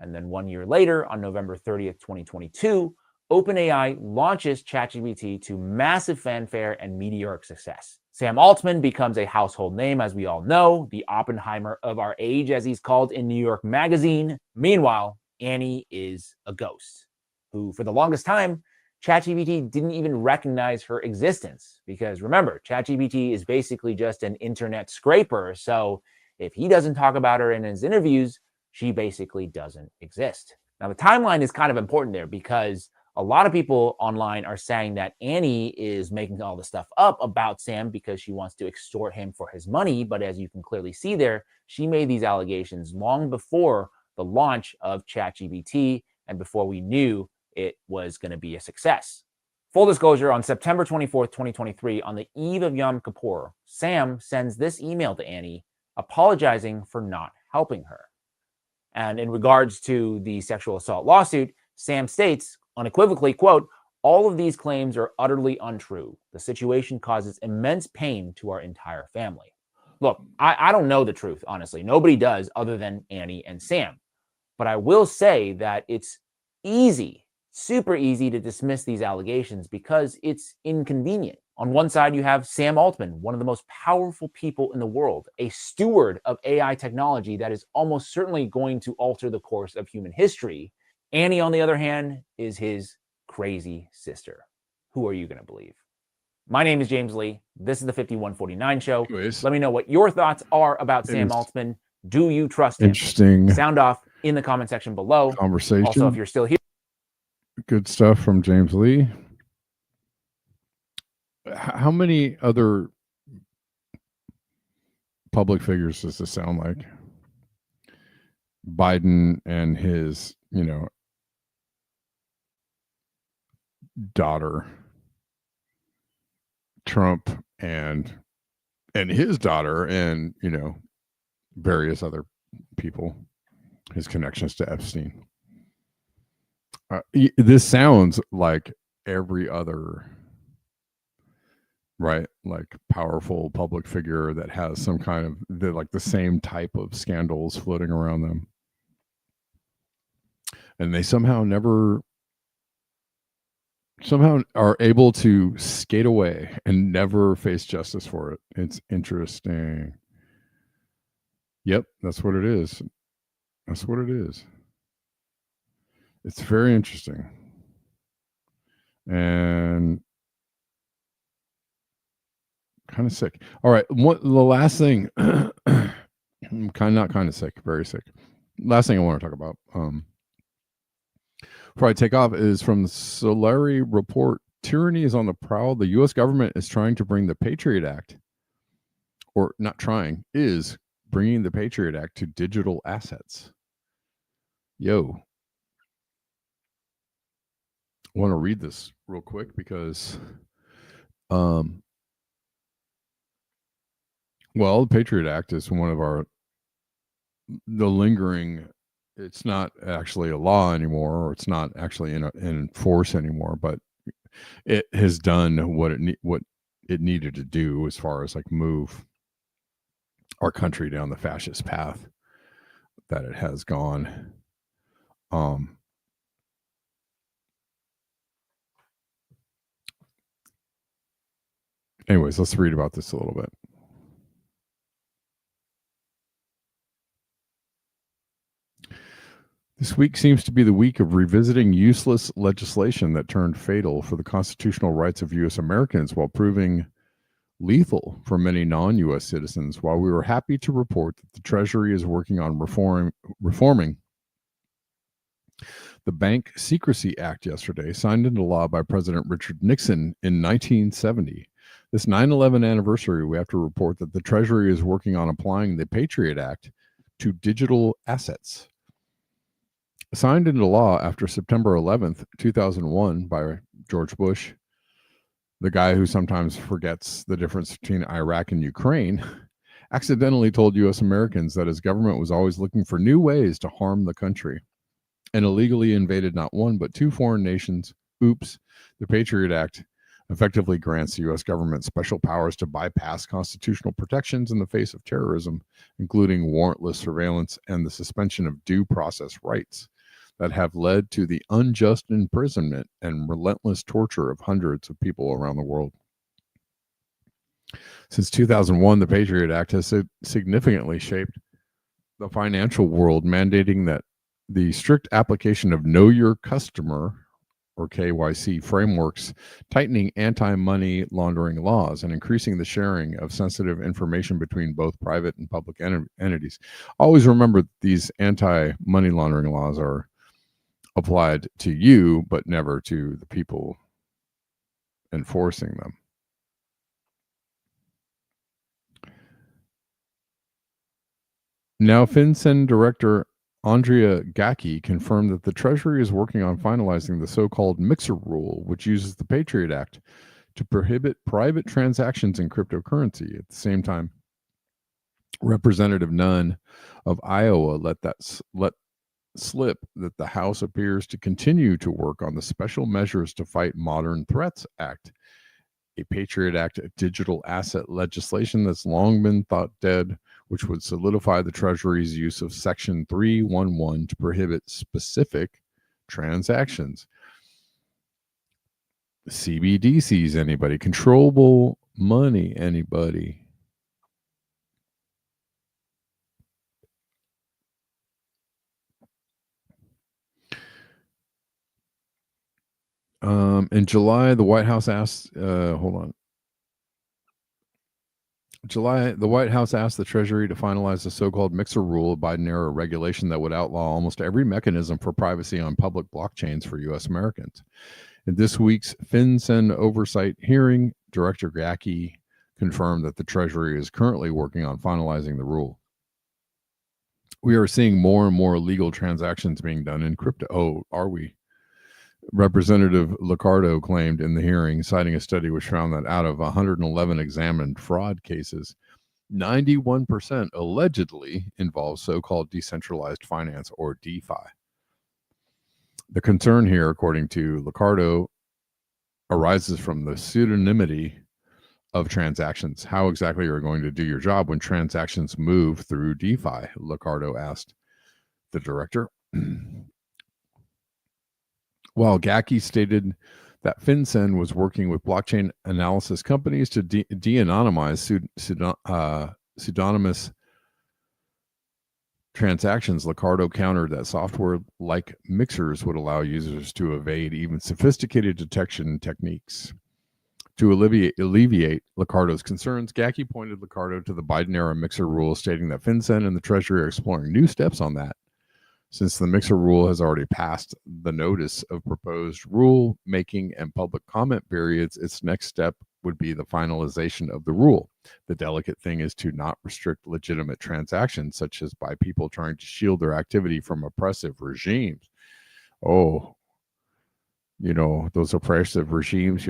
And then 1 year later, on November 30th, 2022, OpenAI launches ChatGPT to massive fanfare and meteoric success. Sam Altman becomes a household name, as we all know, the Oppenheimer of our age, as he's called in New York Magazine. Meanwhile, Annie is a ghost, who for the longest time, ChatGPT didn't even recognize her existence. Because remember, ChatGPT is basically just an internet scraper. So if he doesn't talk about her in his interviews, she basically doesn't exist. Now, the timeline is kind of important there because a lot of people online are saying that Annie is making all the stuff up about Sam because she wants to extort him for his money. But as you can clearly see there, she made these allegations long before the launch of ChatGPT and before we knew it was going to be a success. Full disclosure, on September 24th, 2023, on the eve of Yom Kippur, Sam sends this email to Annie apologizing for not helping her. And in regards to the sexual assault lawsuit, Sam states unequivocally, quote, "All of these claims are utterly untrue. The situation causes immense pain to our entire family." Look, I don't know the truth, honestly. Nobody does other than Annie and Sam. But I will say that it's easy, super easy to dismiss these allegations because it's inconvenient. On one side, you have Sam Altman, one of the most powerful people in the world, a steward of AI technology that is almost certainly going to alter the course of human history. Annie, on the other hand, is his crazy sister. Who are you going to believe? My name is James Lee. This is the 5149 Show. Anyways, Let me know what your thoughts are about Sam Altman. Do you trust him? interesting Sound off in the comment section below. conversation. Also, if you're still here, good stuff from James Lee. How many other public figures does this sound like? Biden and his, daughter, Trump and his daughter, and various other people, his connections to Epstein. This sounds like every other, right, like powerful public figure that has some kind of the same type of scandals floating around them, and they somehow are able to skate away and never face justice for it. It's interesting. Yep, that's what it is. That's what it is. It's very interesting. And kind of sick. All right, the last thing, not kind of sick, very sick. Last thing I want to talk about before I take off is from the Solari report. Tyranny is on the prowl. The U.S. government is trying to bring the Patriot Act, or not trying, is bringing the Patriot Act to digital assets. Yo. I want to read this real quick because well, the Patriot Act is one of the lingering, it's not actually a law anymore, or it's not actually in force anymore, but it has done what it needed to do as far as move our country down the fascist path that it has gone. Anyways, let's read about this a little bit. This week seems to be the week of revisiting useless legislation that turned fatal for the constitutional rights of U.S. Americans while proving lethal for many non-U.S. citizens. While we were happy to report that the Treasury is working on reforming the Bank Secrecy Act yesterday, signed into law by President Richard Nixon in 1970. This 9/11 anniversary, we have to report that the Treasury is working on applying the Patriot Act to digital assets. Signed into law after September 11th, 2001 by George Bush, the guy who sometimes forgets the difference between Iraq and Ukraine, accidentally told U.S. Americans that his government was always looking for new ways to harm the country and illegally invaded not one but two foreign nations. Oops, the Patriot Act effectively grants the U.S. government special powers to bypass constitutional protections in the face of terrorism, including warrantless surveillance and the suspension of due process rights that have led to the unjust imprisonment and relentless torture of hundreds of people around the world. Since 2001, the Patriot Act has significantly shaped the financial world, mandating that the strict application of Know Your Customer, or KYC frameworks, tightening anti-money laundering laws, and increasing the sharing of sensitive information between both private and public entities. Always remember these anti-money laundering laws are applied to you, but never to the people enforcing them. Now, FinCEN Director Andrea Gacki confirmed that the Treasury is working on finalizing the so-called mixer rule, which uses the Patriot Act to prohibit private transactions in cryptocurrency. At the same time, Representative Nunn of Iowa let slip that the House appears to continue to work on the Special Measures to Fight Modern Threats Act, a Patriot Act digital asset legislation that's long been thought dead, which would solidify the Treasury's use of Section 311 to prohibit specific transactions. CBDCs, anybody? Controllable money, anybody? In July, the White House asked, July, the White House asked the Treasury to finalize the so-called mixer rule, a Biden-era regulation that would outlaw almost every mechanism for privacy on public blockchains for U.S. Americans. In this week's FinCEN oversight hearing, Director Gacki confirmed that the Treasury is currently working on finalizing the rule. We are seeing more and more illegal transactions being done in crypto. Oh, are we? Representative Liccardo claimed in the hearing, citing a study which found that out of 111 examined fraud cases, 91% allegedly involve so-called decentralized finance, or DeFi. The concern here, according to Liccardo, arises from the pseudonymity of transactions. How exactly are you going to do your job when transactions move through DeFi? Liccardo asked the director. While Gacki stated that FinCEN was working with blockchain analysis companies to de-anonymize pseudonymous transactions, Liccardo countered that software like mixers would allow users to evade even sophisticated detection techniques. To alleviate Liccardo's concerns, Gacki pointed Liccardo to the Biden-era mixer rule, stating that FinCEN and the Treasury are exploring new steps on that. Since the mixer rule has already passed the notice of proposed rule making and public comment periods, its next step would be the finalization of the rule. The delicate thing is to not restrict legitimate transactions, such as by people trying to shield their activity from oppressive regimes. Oh, those oppressive regimes,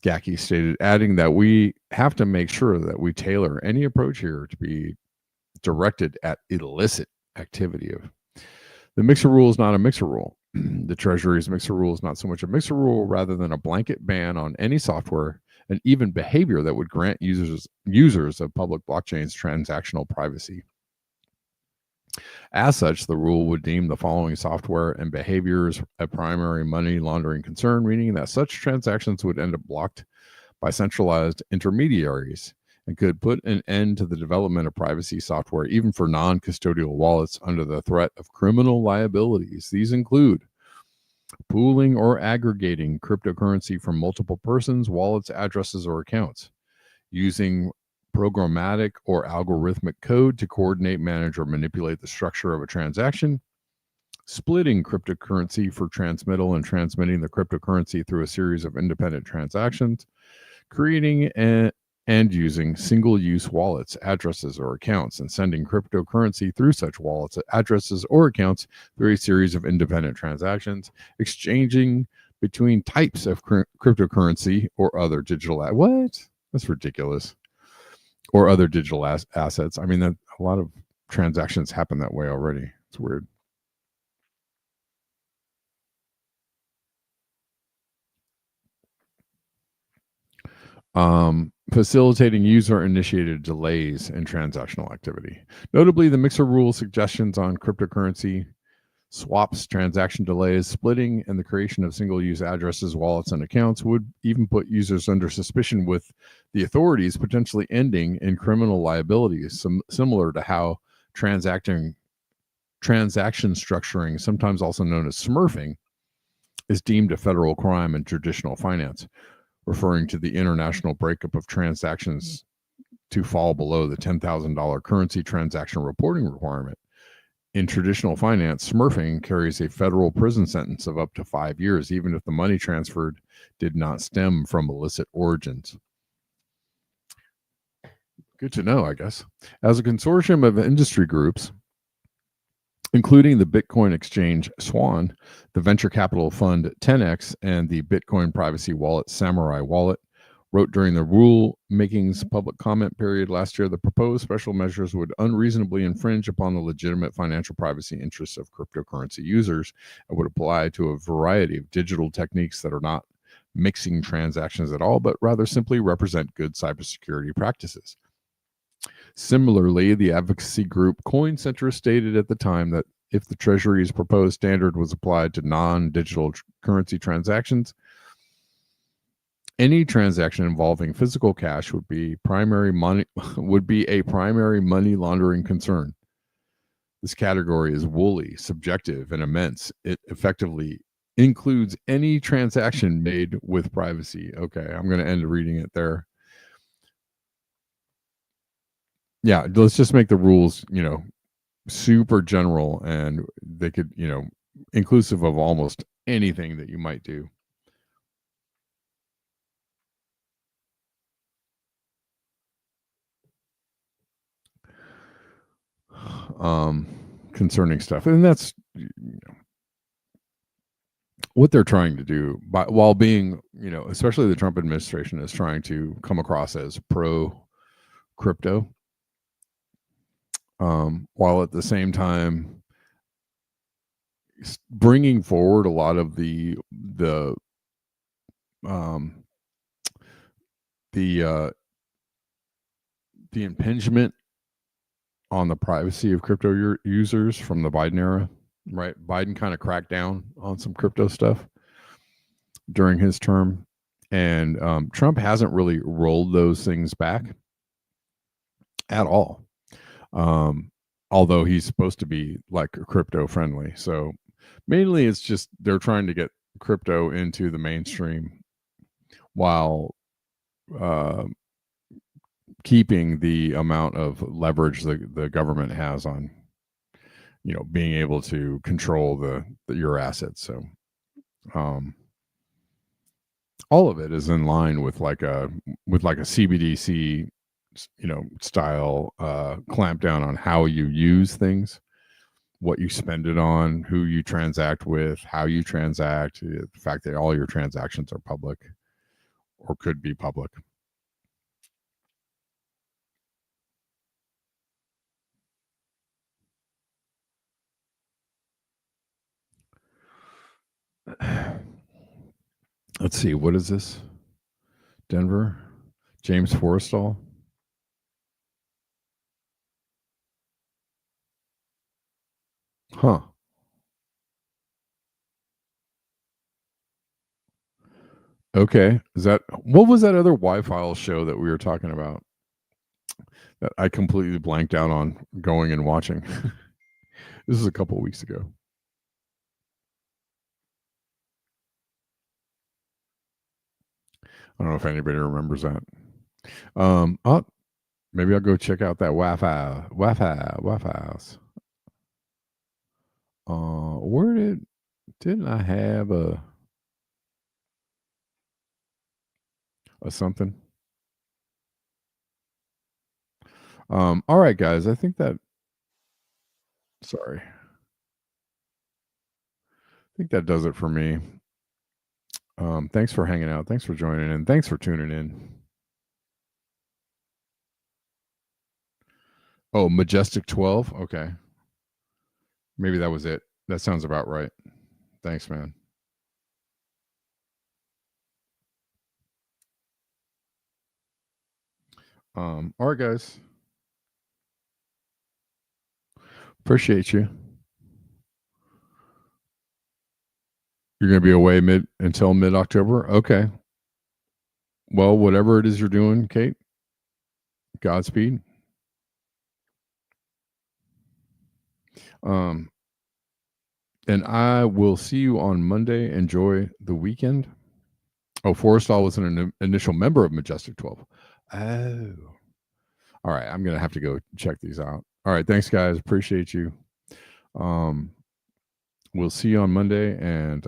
Gacki stated, adding that we have to make sure that we tailor any approach here to be directed at illicit activity. The mixer rule is not a mixer rule. The Treasury's mixer rule is not so much a mixer rule rather than a blanket ban on any software and even behavior that would grant users of public blockchains transactional privacy. As such, the rule would deem the following software and behaviors a primary money laundering concern, meaning that such transactions would end up blocked by centralized intermediaries and could put an end to the development of privacy software, even for non-custodial wallets, under the threat of criminal liabilities. These include pooling or aggregating cryptocurrency from multiple persons, wallets, addresses, or accounts, using programmatic or algorithmic code to coordinate, manage, or manipulate the structure of a transaction, splitting cryptocurrency for transmittal and transmitting the cryptocurrency through a series of independent transactions, creating and using single-use wallets, addresses, or accounts, and sending cryptocurrency through such wallets, addresses, or accounts through a series of independent transactions, exchanging between types of cryptocurrency or other digital what? That's ridiculous. Or other digital assets. I mean, that a lot of transactions happen that way already. It's weird. Facilitating user-initiated delays in transactional activity. Notably, the mixer rule suggestions on cryptocurrency swaps, transaction delays, splitting, and the creation of single-use addresses, wallets, and accounts would even put users under suspicion, with the authorities potentially ending in criminal liability, similar to how transaction structuring, sometimes also known as smurfing, is deemed a federal crime in traditional finance, referring to the international breakup of transactions to fall below the $10,000 currency transaction reporting requirement. In traditional finance, smurfing carries a federal prison sentence of up to 5 years, even if the money transferred did not stem from illicit origins. Good to know, I guess. As a consortium of industry groups, including the Bitcoin exchange Swan, the venture capital fund 10x, and the Bitcoin privacy wallet Samurai Wallet, wrote during the rule-making's public comment period last year, the proposed special measures would unreasonably infringe upon the legitimate financial privacy interests of cryptocurrency users and would apply to a variety of digital techniques that are not mixing transactions at all, but rather simply represent good cybersecurity practices. Similarly, the advocacy group Coin Center stated at the time that if the Treasury's proposed standard was applied to non-digital currency transactions, any transaction involving physical cash would be a primary money laundering concern. This category is woolly, subjective, and immense. It effectively includes any transaction made with privacy. Okay, I'm going to end reading it there. Yeah, let's just make the rules, super general, and they could, inclusive of almost anything that you might do. Concerning stuff, and that's what they're trying to do, while being, especially the Trump administration is trying to come across as pro crypto, while at the same time bringing forward a lot of the impingement on the privacy of crypto users from the Biden era, right? Biden kind of cracked down on some crypto stuff during his term, and Trump hasn't really rolled those things back at all. Although he's supposed to be like crypto friendly. So mainly it's just they're trying to get crypto into the mainstream while keeping the amount of leverage the government has on, being able to control your assets. So all of it is in line with like a CBDC, style clamp down on how you use things, what you spend it on, who you transact with, how you transact, the fact that all your transactions are public or could be public. Let's see, what is this? Denver, James Forrestal. Huh. Okay. What was that other Wi-Fi show that we were talking about that I completely blanked out on going and watching? This is a couple of weeks ago. I don't know if anybody remembers that. Maybe I'll go check out that Wi-Fi. Where didn't I have a something? All right, guys. I think that. Sorry. I think that does it for me. Thanks for hanging out. Thanks for joining in. Thanks for tuning in. Oh, Majestic 12. Okay. Maybe that was it. That sounds about right. Thanks, man. All right, guys. Appreciate you. You're going to be away until mid-October? Okay. Well, whatever it is you're doing, Kate, Godspeed. And I will see you on Monday. Enjoy the weekend. Oh, Forrestal was an initial member of Majestic 12. Oh. All right. I'm going to have to go check these out. All right. Thanks, guys. Appreciate you. We'll see you on Monday, and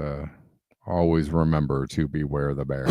always remember to beware the bear.